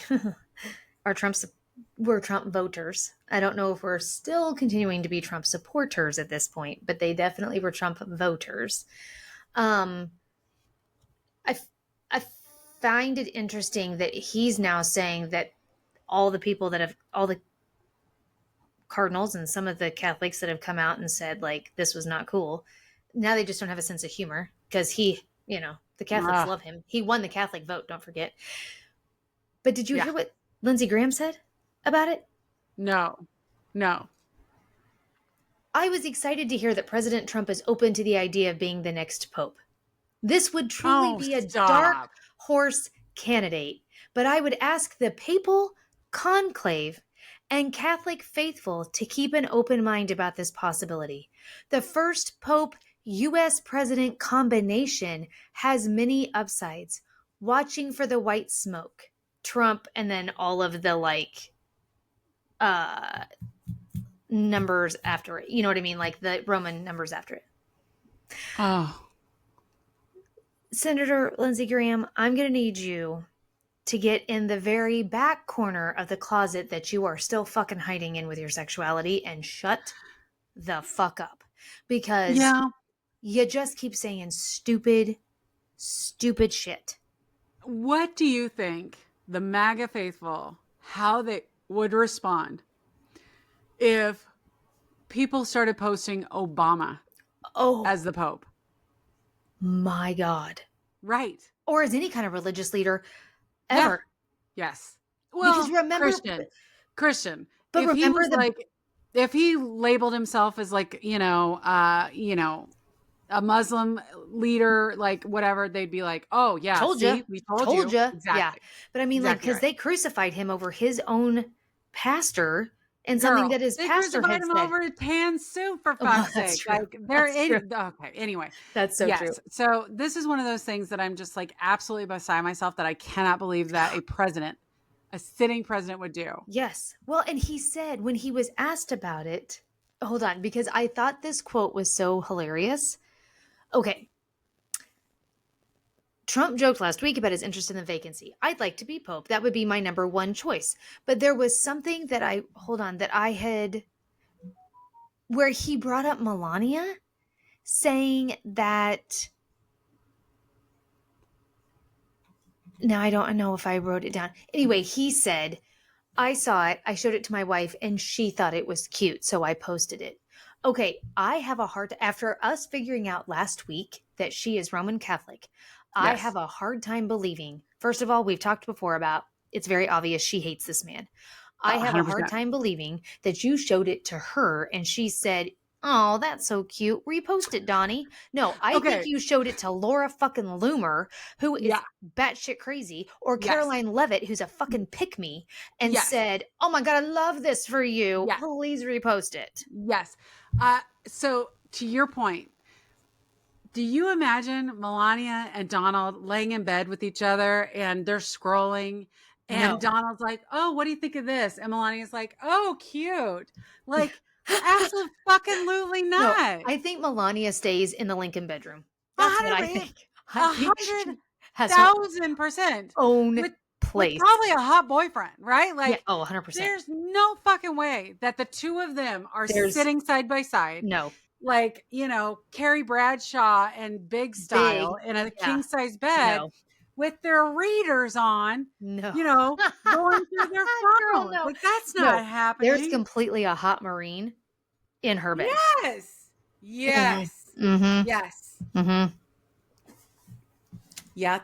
B: were Trump voters. I don't know if we're still continuing to be Trump supporters at this point, but they definitely were Trump voters. I find it interesting that he's now saying that all the cardinals and some of the Catholics that have come out and said this was not cool. Now they just don't have a sense of humor because the Catholics love him. He won the Catholic vote, don't forget. But did you hear what Lindsey Graham said about it?
A: No.
B: I was excited to hear that President Trump is open to the idea of being the next pope. This would truly be a dark horse candidate, but I would ask the papal conclave and Catholic faithful to keep an open mind about this possibility. The first Pope U.S. President combination has many upsides. Watching for the white smoke, Trump, and then all of the numbers after it. You know what I mean? Like the Roman numbers after it.
A: Oh.
B: Senator Lindsey Graham, I'm going to need you to get in the very back corner of the closet that you are still fucking hiding in with your sexuality and shut the fuck up. Because you just keep saying stupid shit.
A: What do you think the MAGA faithful, how they would respond if people started posting Obama as the Pope?
B: My God.
A: Right.
B: Or as any kind of religious leader ever.
A: Yeah. Yes. Well,
B: because remember,
A: Christian.
B: But
A: if
B: remember
A: he was if he labeled himself as a Muslim leader, whatever, they'd be like, "Oh yeah, we told you." Exactly.
B: Yeah. But I mean, because they crucified him over his own pastor and something that his pastor had said.
A: Over a tan suit, for fuck's sake. Okay. Anyway,
B: that's so true.
A: So this is one of those things that I'm just absolutely beside myself that I cannot believe that a sitting president would do.
B: Yes. Well, and he said when he was asked about it, hold on, because I thought this quote was so hilarious. Okay. Trump joked last week about his interest in the vacancy. I'd like to be Pope. That would be my number one choice. But there was something where he brought up Melania saying that Now I don't know if I wrote it down. Anyway, he said, I saw it, I showed it to my wife, and she thought it was cute, so I posted it. Okay, I have a hard after us figuring out last week that she is Roman Catholic. I
A: Yes.
B: have a hard time believing. First of all, we've talked before about it's very obvious she hates this man. I have a hard
A: 100%.
B: time believing that you showed it to her and she said, "Oh, that's so cute. Repost it, Donnie." No, I think
A: Okay.
B: you showed it to Laura fucking Loomer, who is
A: Yeah.
B: batshit crazy, or
A: Yes.
B: Caroline Levitt, who's a fucking pick me, and
A: Yes.
B: said, "Oh my god, I love this for you.
A: Yes.
B: Please repost it."
A: Yes. So to your point, do you imagine Melania and Donald laying in bed with each other and they're scrolling and
B: No.
A: Donald's like, "Oh, what do you think of this?" And Melania's like, "Oh, cute." Like, absolutely
B: No,
A: not.
B: I think Melania stays in the Lincoln bedroom.
A: A
B: That's what I
A: hundred,
B: think. I
A: a
B: think
A: hundred
B: she has her
A: 1,000%
B: own
A: with
B: place.
A: probably a hot boyfriend, right?
B: Yeah.
A: Like,
B: Oh, 100%.
A: there's no fucking way that the two of them are
B: There's
A: sitting side by side,
B: no
A: like, Carrie Bradshaw and Big
B: big.
A: style in a
B: Yeah.
A: king size bed
B: No.
A: with their readers on,
B: No.
A: going through their
B: Girl,
A: phone.
B: no.
A: Like, that's
B: No.
A: not
B: There's
A: happening.
B: completely a hot Marine in her bed.
A: Yes.
B: Mhm.
A: Yes.
B: Mhm.
A: Yes.
B: Mhm.
A: Yeah,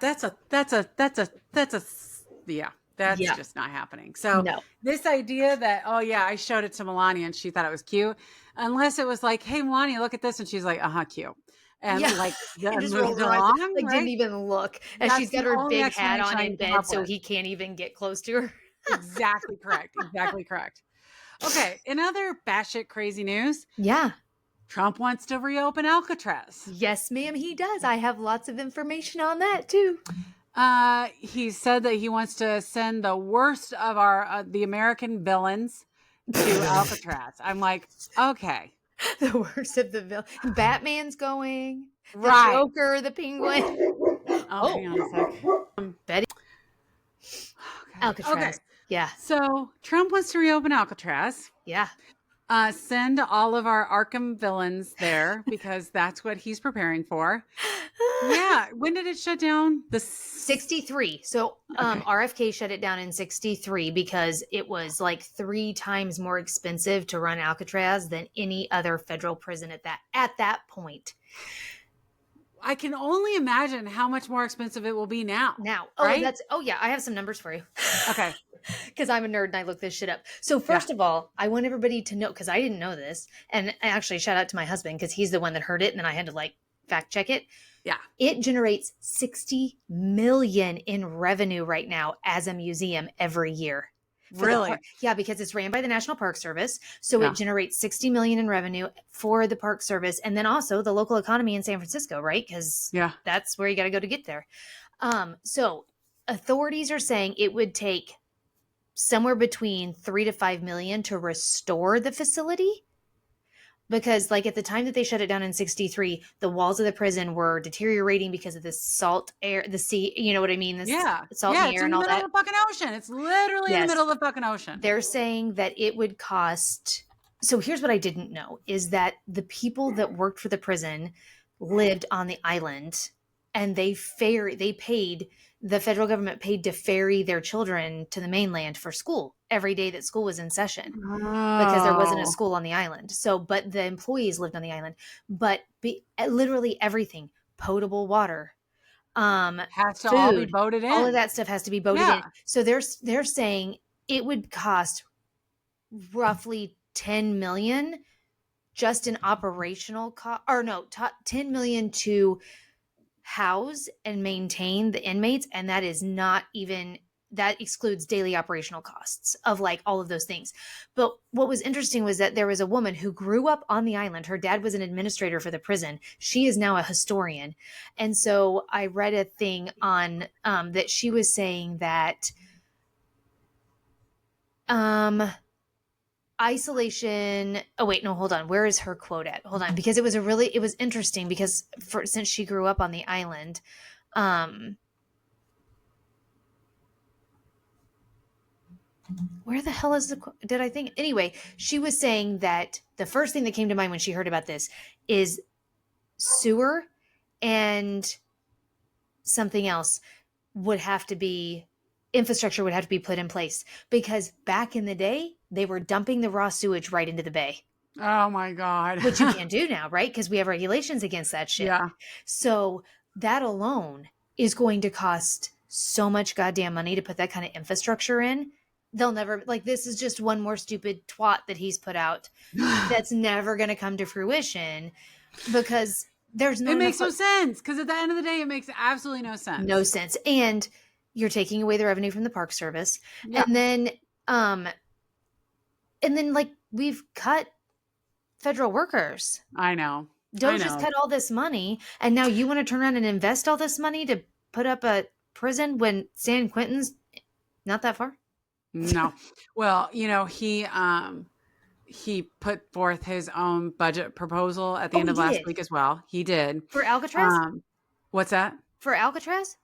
A: yeah, that's
B: Yeah.
A: just not happening. So
B: No.
A: this idea that, oh yeah, I showed it to Melania and she thought it was cute, unless it was like, hey Melania, look at this, and she's like, cute, and
B: Yeah.
A: like
B: And
A: then
B: just
A: moved
B: rolls her eyes,
A: along,
B: like, didn't
A: right?
B: even look. And she's
A: That's
B: got
A: the
B: her
A: only
B: big hat
A: explanation
B: on
A: I
B: in
A: can come
B: bed,
A: up
B: so
A: with.
B: he can't even get close to her.
A: Exactly correct. Exactly correct. Okay, in other batshit crazy news,
B: Yeah.
A: Trump wants to reopen Alcatraz.
B: Yes, ma'am, he does. I have lots of information on that too.
A: He said that he wants to send the worst of the American villains to Alcatraz. I'm like, okay,
B: The worst of the villain. Batman's going. The
A: right.
B: Joker, the Penguin.
A: Oh,
B: Oh,
A: hang on a sec.
B: Betty.
A: Okay. Okay.
B: Alcatraz. Yeah.
A: So Trump wants to reopen Alcatraz.
B: Yeah.
A: Send all of our Arkham villains there because that's what he's preparing for. Yeah. When did it shut down?
B: 63. So
A: Okay.
B: RFK shut it down in 63 because it was like 3 times more expensive to run Alcatraz than any other federal prison at that point.
A: I can only imagine how much more expensive it will be now. Right?
B: Yeah, I have some numbers for you.
A: Okay.
B: Because I'm a nerd and I look this shit up. So first of all, I want everybody to know, because I didn't know this, and actually shout out to my husband because he's the one that heard it, and then I had to like fact check it.
A: Yeah.
B: It generates $60 million in revenue right now as a museum every year.
A: Really?
B: Yeah, because it's ran by the National Park Service. So it generates $60 million in revenue for the Park Service. And then also the local economy in San Francisco, right? Because that's where you got to go to get there. So authorities are saying it would take somewhere between 3 to 5 million to restore the facility. Because like at the time that they shut it down in 63, the walls of the prison were deteriorating because of the salt air, the sea, you know what I mean? Salt in the air and all that.
A: It's in the middle of the fucking ocean. It's literally in the middle of the fucking ocean.
B: They're saying that it would cost. So here's what I didn't know is that the people that worked for the prison lived on the island and the federal government paid to ferry their children to the mainland for school every day that school was in session because there wasn't a school on the island. So, but the employees lived on the island, but literally everything, potable water,
A: has to
B: food,
A: all be voted in.
B: all of that stuff has to be voted in. So they're saying it would cost roughly 10 million just in operational cost, or no, 10 million to house and maintain the inmates, and that is not even, that excludes daily operational costs of like all of those things. But what was interesting was that there was a woman who grew up on the island. Her dad was an administrator for the prison. She is now a historian. And so I read a thing on that she was saying that isolation. Oh wait, no, hold on. Where is her quote at? Hold on, because it was interesting because since she grew up on the island, where the hell is did I think? Anyway, she was saying that the first thing that came to mind when she heard about this is sewer and something else. infrastructure would have to be put in place, because back in the day, they were dumping the raw sewage right into the bay,
A: Oh my God.
B: which you can't do now, right? Because we have regulations against that shit.
A: Yeah.
B: So that alone is going to cost so much goddamn money to put that kind of infrastructure in. They'll never, like, this is just one more stupid twat that he's put out that's never going to come to fruition, because there's not
A: It
B: enough.
A: makes no sense, because at the end of the day, it makes absolutely no sense.
B: No sense. And you're taking away the revenue from the Park Service.
A: Yeah.
B: And then like, we've cut federal workers.
A: I know.
B: Don't just cut all this money, and now you want to turn around and invest all this money to put up a prison when San Quentin's not that far?
A: No. Well, he put forth his own budget proposal at the end of last week as well. He did.
B: For Alcatraz?
A: What's that?
B: For Alcatraz?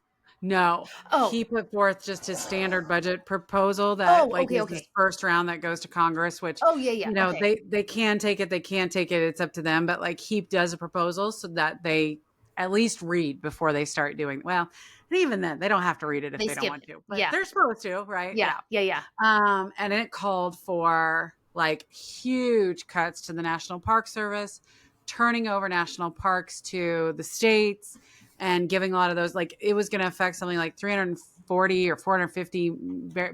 A: No.
B: Oh.
A: He put forth just his standard budget proposal that is his first round that goes to Congress, which they can take it, they can't take it. It's up to them. But like, he does a proposal so that they at least read before they start doing well. And even then, they don't have to read it if they don't want to. But they're supposed to, right?
B: Yeah.
A: And it called for like huge cuts to the National Park Service, turning over national parks to the states, and giving a lot of those, like, it was going to affect something like 340 or 450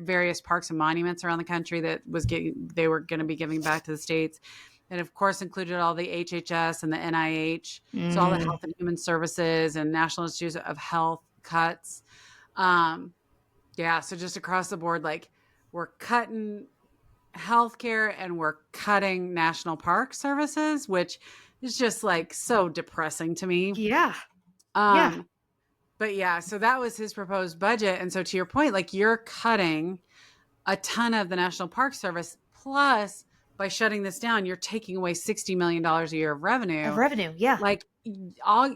A: various parks and monuments around the country that they were going to be giving back to the states. And of course included all the HHS and the NIH. So all the Health and Human Services and National Institutes of Health cuts. So just across the board, like, we're cutting healthcare and we're cutting national park services, which is just like so depressing to me.
B: Yeah.
A: But so that was his proposed budget. And so to your point, like, you're cutting a ton of the National Park Service, plus by shutting this down, you're taking away $60 million a year of revenue.
B: Yeah.
A: Like, what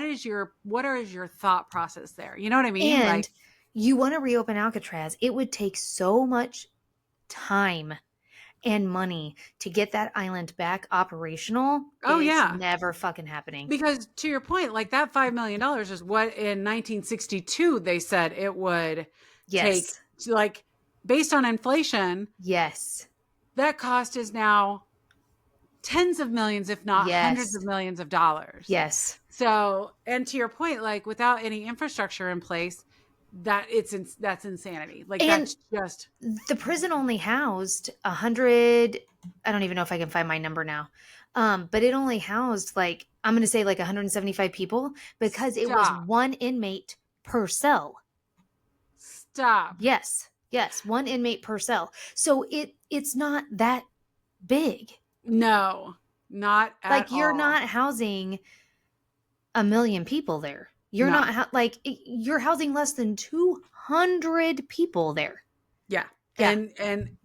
A: is your thought process there? You know what I mean?
B: And
A: like,
B: you want to reopen Alcatraz, it would take so much time and money to get that island back operational. It's never fucking happening.
A: Because to your point, like, that $5 million is what in 1962 they said it would take. Like, based on inflation, that cost is now tens of millions, if not hundreds of millions of dollars. So, and to your point, like, without any infrastructure in place, that's insanity. Like, and that's just,
B: the prison only housed 100. I don't even know if I can find my number now. But it only housed, like, I'm going to say like 175 people, because it was one inmate per cell.
A: Stop.
B: Yes, one inmate per cell. So it's not that big.
A: No, not at all.
B: Like, you're not housing 1 million people there. You're not you're housing less than 200 people there.
A: Yeah. And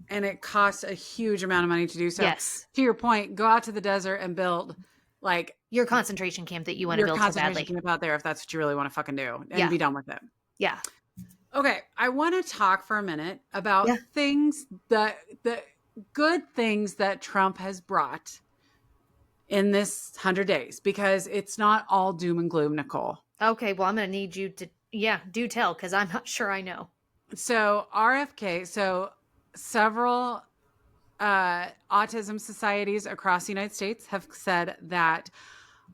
A: it costs a huge amount of money to do so.
B: Yes.
A: To your point, go out to the desert and build, like,
B: your concentration camp that you want to build so badly.
A: Your concentration camp out there, if that's what you really want to fucking do, and be done with it.
B: Yeah.
A: Okay, I want to talk for a minute about things the good things that Trump has brought in this 100 days, because it's not all doom and gloom, Nicole.
B: Okay, well, I'm going to need you to, do tell, because I'm not sure I know.
A: So several autism societies across the United States have said that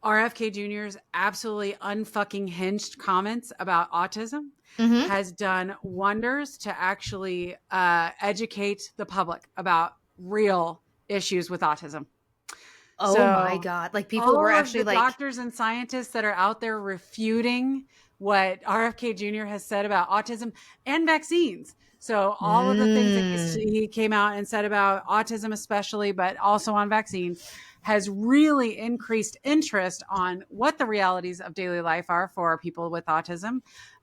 A: RFK Jr.'s absolutely unfucking hinged comments about autism has done wonders to actually educate the public about real issues with autism.
B: Oh my God. Like, people were actually like,
A: doctors and scientists that are out there refuting what RFK Jr. has said about autism and vaccines. So all of the things that he came out and said about autism especially, but also on vaccines, has really increased interest on what the realities of daily life are for people with autism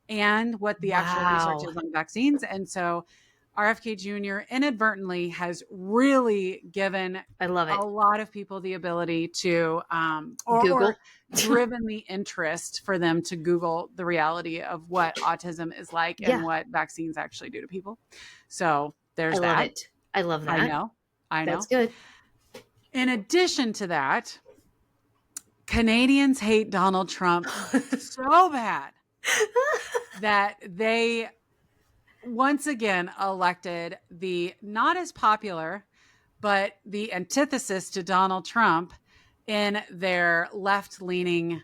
A: and what the actual research is on vaccines. And so RFK Jr. inadvertently has really given a lot of people the ability to or driven the interest for them to Google the reality of what autism is like and what vaccines actually do to people. So there's that.
B: Love it. I love that.
A: I know.
B: That's good.
A: In addition to that, Canadians hate Donald Trump so bad that they once again elected the not as popular, but the antithesis to Donald Trump in their left-leaning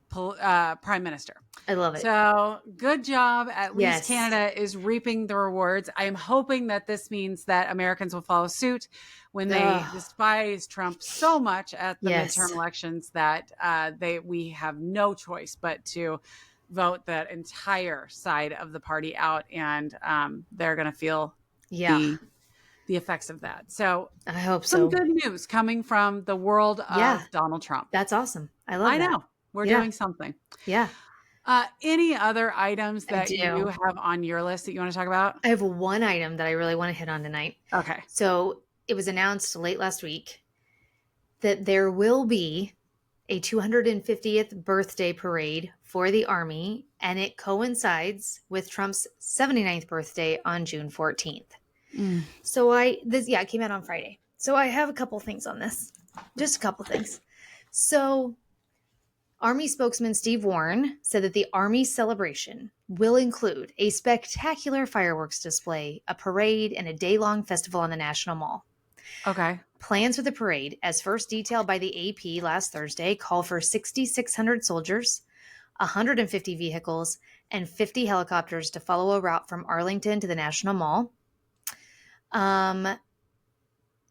A: prime minister.
B: I love it.
A: So good job. At least
B: Yes.
A: Canada is reaping the rewards. I am hoping that this means that Americans will follow suit when they despise Trump so much at the midterm elections that we have no choice but to vote that entire side of the party out, and they're going to feel the effects of that. So
B: I hope
A: some good news coming from the world of Donald Trump.
B: That's awesome. I love that.
A: I know. We're doing something.
B: Yeah.
A: Any other items that you have on your list that you want to talk about?
B: I have one item that I really want to hit on tonight.
A: Okay.
B: So it was announced late last week that there will be a 250th birthday parade for the Army, and it coincides with Trump's 79th birthday on June 14th. So it came out on Friday. So I have a couple things on this. Just a couple things. So Army spokesman Steve Warren said that the Army celebration will include a spectacular fireworks display, a parade, and a day-long festival on the National Mall.
A: Okay.
B: Plans for the parade, as first detailed by the AP last Thursday, call for 6,600 soldiers, 150 vehicles, and 50 helicopters to follow a route from Arlington to the National Mall.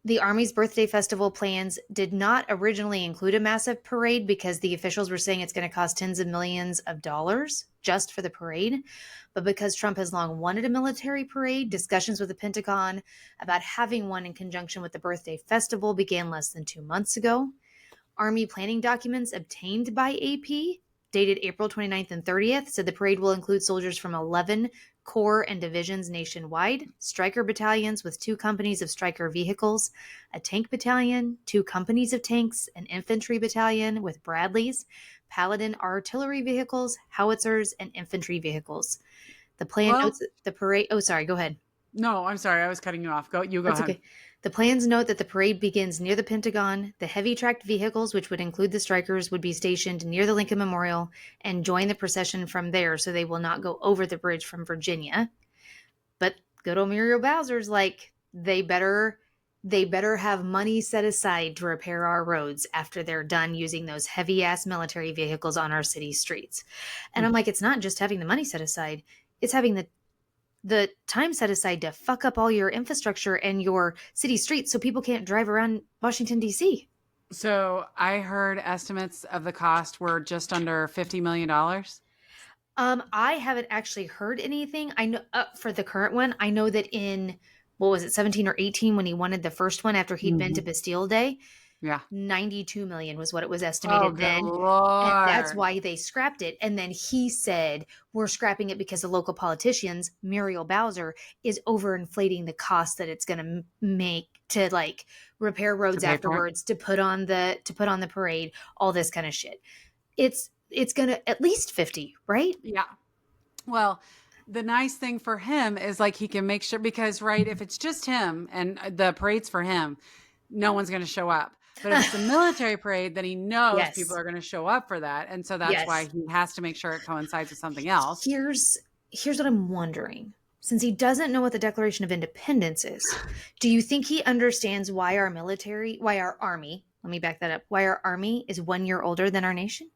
B: The Army's birthday festival plans did not originally include a massive parade because the officials were saying it's going to cost tens of millions of dollars just for the parade. But because Trump has long wanted a military parade, discussions with the Pentagon about having one in conjunction with the birthday festival began less than 2 months ago. Army planning documents obtained by AP, dated April 29th and 30th, said the parade will include soldiers from 11 corps and divisions nationwide, Stryker battalions with 2 companies of Stryker vehicles, a tank battalion, 2 companies of tanks, an infantry battalion with Bradleys, Paladin artillery vehicles, howitzers, and infantry vehicles. The plan notes the parade. Oh, sorry. Go ahead.
A: No, I'm sorry. I was cutting you off. Go ahead.
B: Okay. The plans note that the parade begins near the Pentagon. The heavy tracked vehicles, which would include the Strykers, would be stationed near the Lincoln Memorial and join the procession from there, so they will not go over the bridge from Virginia. But good old Muriel Bowser's like, they better have money set aside to repair our roads after they're done using those heavy ass military vehicles on our city streets. And I'm like, it's not just having the money set aside, it's having the time set aside to fuck up all your infrastructure and your city streets so people can't drive around Washington, D.C.
A: So I heard estimates of the cost were just under $50 million.
B: I haven't actually heard anything. I know for the current one, I know that in, 17 or 18 when he wanted the first one after he'd been to Bastille Day, 92 million was what it was estimated then.
A: Lord.
B: And that's why they scrapped it. And then he said, we're scrapping it because the local politicians, Muriel Bowser, is overinflating the cost that it's going to make to like repair roads afterwards, to put on the parade, all this kind of shit. It's going to at least 50, right?
A: Yeah. Well, the nice thing for him is like he can make sure, because if it's just him and the parade's for him, no one's going to show up. But if it's a military parade, then he knows people are going to show up for that. And so that's why he has to make sure it coincides with something else.
B: Here's what I'm wondering. Since he doesn't know what the Declaration of Independence is, do you think he understands why our Army, let me back that up, why our Army is 1 year older than our nation?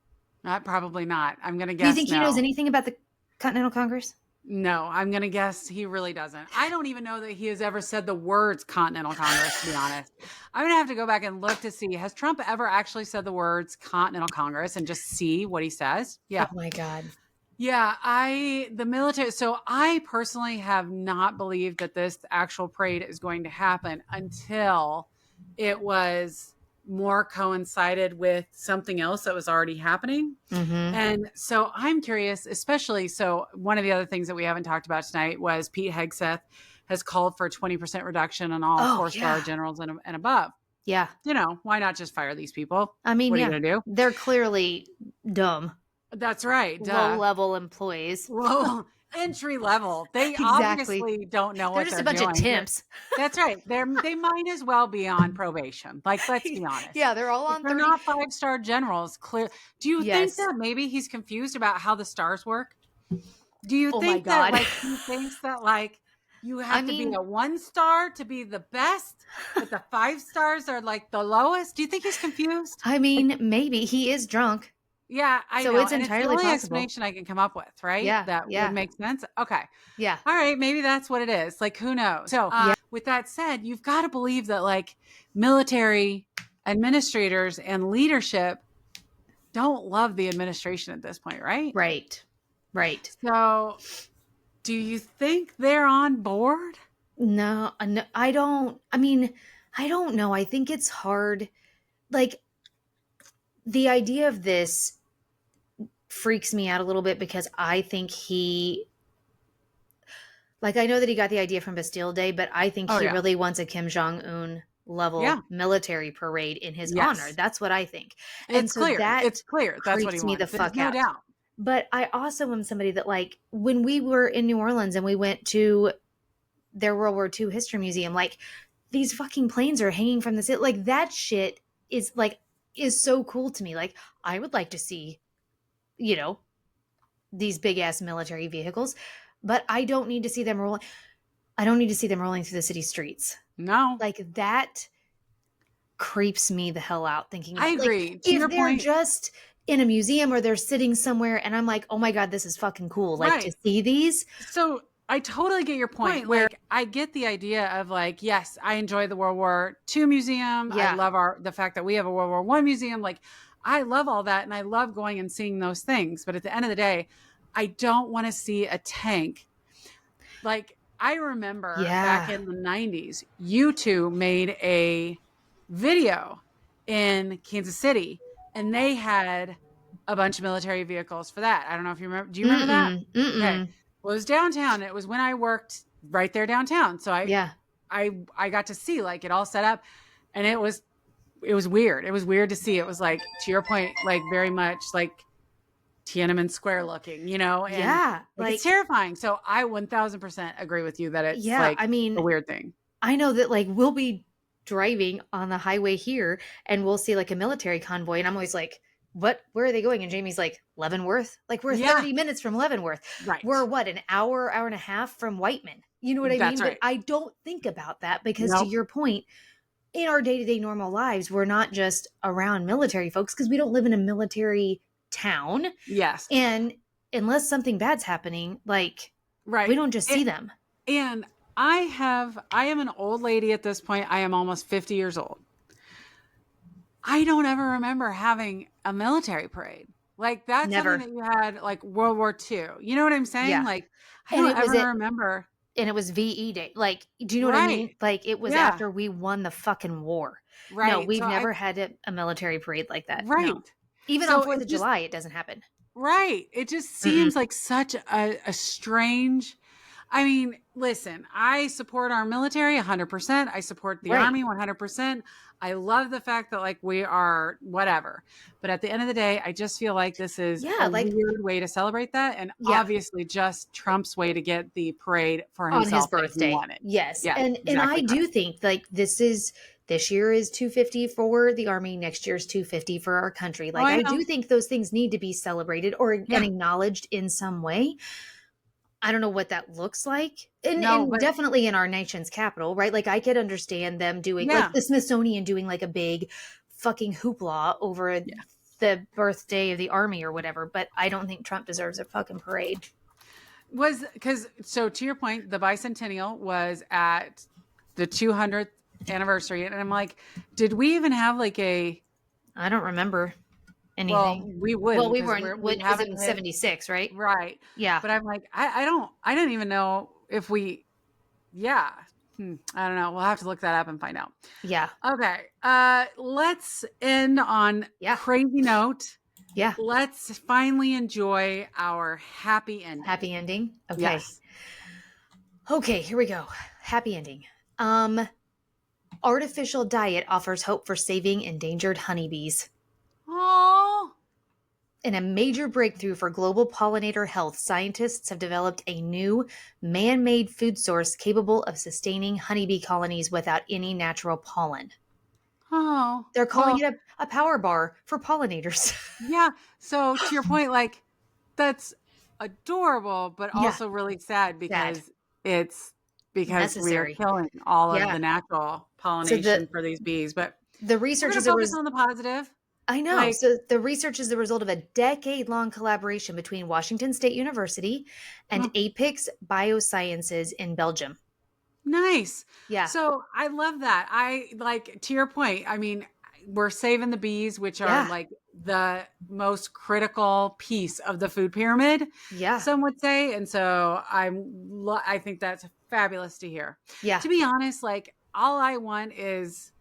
A: Probably not. I'm going to guess.
B: Do you think he knows anything about the Continental Congress?
A: No, I'm going to guess he really doesn't. I don't even know that he has ever said the words Continental Congress, to be honest. I'm going to have to go back and look to see, has Trump ever actually said the words Continental Congress and just see what he says? Yeah.
B: Oh my God.
A: Yeah, the military. So I personally have not believed that this actual parade is going to happen until it was more coincided with something else that was already happening. And so I'm curious, especially, so one of the other things that we haven't talked about tonight was Pete Hegseth has called for a 20% reduction on all 4-star generals and above.
B: Yeah.
A: Why not just fire these people?
B: I mean,
A: what are you going to do?
B: They're clearly dumb.
A: That's right.
B: Low-level employees.
A: Well, entry level. They
B: Exactly.
A: obviously don't know
B: They're
A: what
B: just
A: they're
B: a bunch of
A: doing.
B: temps.
A: That's right. They might as well be on probation. Like, let's be honest.
B: Yeah, they're all
A: If
B: on
A: they're
B: 30.
A: not 5-star generals, clear. Do you think
B: Yes.
A: that maybe he's confused about how the stars work? Do you
B: Oh my
A: think that
B: God.
A: like he thinks that like you
B: I
A: have to be
B: mean,
A: a 1-star to be the best, but the 5 stars are like the lowest? Do you think he's confused?
B: maybe he is drunk.
A: Yeah, I
B: So
A: know.
B: it's
A: And it's the
B: entirely
A: only
B: possible.
A: explanation I can come up with, right?
B: Yeah.
A: That would
B: Yeah.
A: make sense. Okay.
B: Yeah.
A: All right, maybe that's what it is. Like, who knows? So,
B: Yeah.
A: with that said, you've got to believe that like military administrators and leadership don't love the administration at this point, right?
B: Right. Right.
A: So, do you think they're on board?
B: No, I don't. I don't know. I think it's hard. Like, the idea of this freaks me out a little bit because I think I know that he got the idea from Bastille Day, but I think
A: Oh
B: he
A: yeah.
B: really wants a Kim Jong-un level
A: Yeah.
B: military parade in his honor.
A: Yes.
B: That's what I think. And
A: It's
B: so
A: clear.
B: that
A: It's clear. That's what he
B: creeps me the
A: wants. There's
B: fuck
A: no
B: out.
A: doubt.
B: But I also am somebody that, like, when we were in New Orleans and we went to their World War II history museum, like, these fucking planes are hanging from the ceiling. Like, that shit is so cool to me. Like, I would like to see, you know, these big ass military vehicles, but I don't need to see them rolling. I don't need to see them rolling through the city streets.
A: No.
B: Like, that creeps me the hell out thinking
A: I
B: about, like,
A: agree. To
B: if
A: your
B: they're
A: point,
B: just in a museum or they're sitting somewhere and I'm like, oh my God, this is fucking cool. Like, to
A: right.
B: see these.
A: So I totally get your point. Where like, I get the idea of like, yes, I enjoy the World War II museum.
B: Yeah.
A: I love the fact that we have a World War I museum. Like, I love all that, and I love going and seeing those things. But at the end of the day, I don't want to see a tank. Like, I remember back in the 90s, U2 made a video in Kansas City, and they had a bunch of military vehicles for that. I don't know if you remember. Do you remember that? Okay. Well, it was downtown. It was when I worked right there downtown. So I got to see like it all set up, and it was weird. It was weird to see. It was like, to your point, like very much like Tiananmen Square looking, you know? And like, it's terrifying. So I 1000% agree with you that it's like a weird thing.
B: I know that like we'll be driving on the highway here and we'll see like a military convoy and I'm always like, where are they going? And Jamie's like, Leavenworth? Like, we're 30 minutes from Leavenworth.
A: Right.
B: We're what, an hour and a half from Whiteman. You know what I mean?
A: Right.
B: But I don't think about that because to your point, in our day-to-day normal lives, we're not just around military folks because we don't live in a military town.
A: Yes.
B: And unless something bad's happening, like, we don't just see them.
A: And I am an old lady at this point. I am almost 50 years old. I don't ever remember having a military parade. Like, that's something that you had like World War II. You know what I'm saying? Yeah. Like, I don't ever remember.
B: And it was VE Day. Like, do you know what I mean? Like, it was after we won the fucking war. Right. No, we've never had a military parade like that. Right. No. Even on 4th of July, it doesn't happen.
A: Right. It just seems like such a strange. I mean, listen, I support our military 100%. I support the Army 100%. I love the fact that like we are whatever. But at the end of the day, I just feel like this is a weird way to celebrate that. And obviously just Trump's way to get the parade for himself
B: on his birthday. Yes. Yeah, and I do think like this year is $250 for the Army. Next year's $250 for our country. Like, I do think those things need to be celebrated or and acknowledged in some way. I don't know what that looks like. And definitely in our nation's capital, right? Like, I could understand them doing like the Smithsonian doing like a big fucking hoopla over the birthday of the Army or whatever. But I don't think Trump deserves a fucking parade.
A: So to your point, the bicentennial was at the 200th anniversary. And I'm like, did we even have like I
B: don't remember anything. Well,
A: we would.
B: Well, we weren't. Was it in 76, right?
A: Right. Yeah. But I'm like, I don't even know if we. Yeah. I don't know. We'll have to look that up and find out.
B: Yeah.
A: Okay. Let's end on crazy note.
B: Yeah.
A: Let's finally enjoy our happy ending.
B: Happy ending. Okay.
A: Yes.
B: Okay. Here we go. Happy ending. Artificial diet offers hope for saving endangered honeybees.
A: Oh,
B: In a major breakthrough for global pollinator health, scientists have developed a new man-made food source capable of sustaining honeybee colonies without any natural pollen.
A: Oh,
B: They're calling
A: well,
B: it a power bar for pollinators.
A: yeah. So to your point, like that's adorable, but
B: Yeah,
A: also really sad
B: sad.
A: it's because we are
B: Necessary.
A: killing all of
B: Yeah.
A: the natural
B: So
A: pollination for these bees. But
B: the
A: we're
B: research
A: going
B: is
A: to
B: a
A: focus on the positive.
B: I know.
A: Like,
B: So the research is the result of a decade-long collaboration between Washington State University and
A: oh,
B: Apex Biosciences in Belgium.
A: nice.
B: Yeah.
A: So I love that. I like to your point. I mean, we're saving the bees, which are
B: Yeah.
A: like the most critical piece of the food pyramid,
B: Yeah.
A: some would say. And so I think that's fabulous to hear.
B: Yeah.
A: To be honest, like all I want is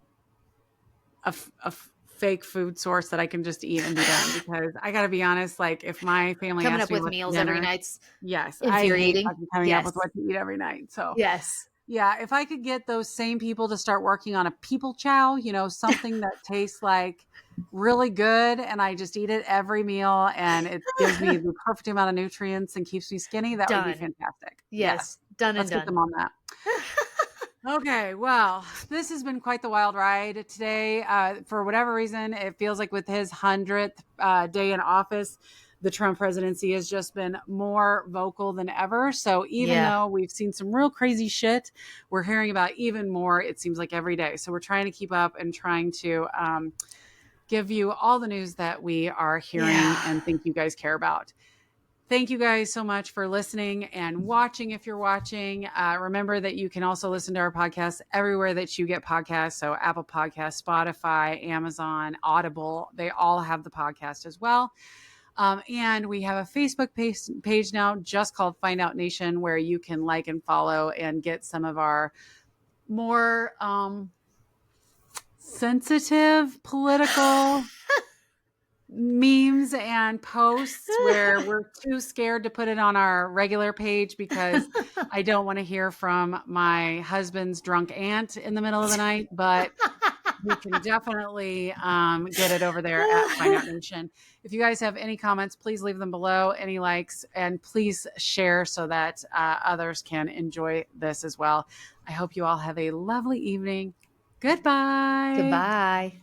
A: a fake food source that I can just eat and be done. Because I got to be honest, like if my family
B: Coming
A: asks
B: up
A: me
B: with
A: what's for
B: meals every
A: dinner,
B: night's
A: yes, I hate
B: infuriating.
A: fucking coming up
B: Yes.
A: with what to eat every night. So
B: Yes.
A: yeah, if I could get those same people to start working on a people chow, something that tastes like really good and I just eat it every meal and it gives me the perfect amount of nutrients and keeps me skinny, that would be
B: Done.
A: fantastic.
B: Yes.
A: Yes.
B: Done and
A: Let's get
B: done.
A: them on that. Okay, well, this has been quite the wild ride today. For whatever reason, it feels like with his 100th day in office, the Trump presidency has just been more vocal than ever. So even
B: Yeah.
A: though we've seen some real crazy shit, we're hearing about even more, it seems like every day. So we're trying to keep up and trying to give you all the news that we are hearing
B: Yeah.
A: and think you guys care about. Thank you guys so much for listening and watching. If you're watching, remember that you can also listen to our podcast everywhere that you get podcasts. So Apple Podcasts, Spotify, Amazon, Audible, they all have the podcast as well. And we have a Facebook page now just called Find Out Nation, where you can like and follow and get some of our more sensitive political memes and posts where we're too scared to put it on our regular page because I don't want to hear from my husband's drunk aunt in the middle of the night, but we can definitely get it over there at Find Out Nation. If you guys have any comments, please leave them below, any likes, and please share so that others can enjoy this as well. I hope you all have a lovely evening. Goodbye.
B: Goodbye.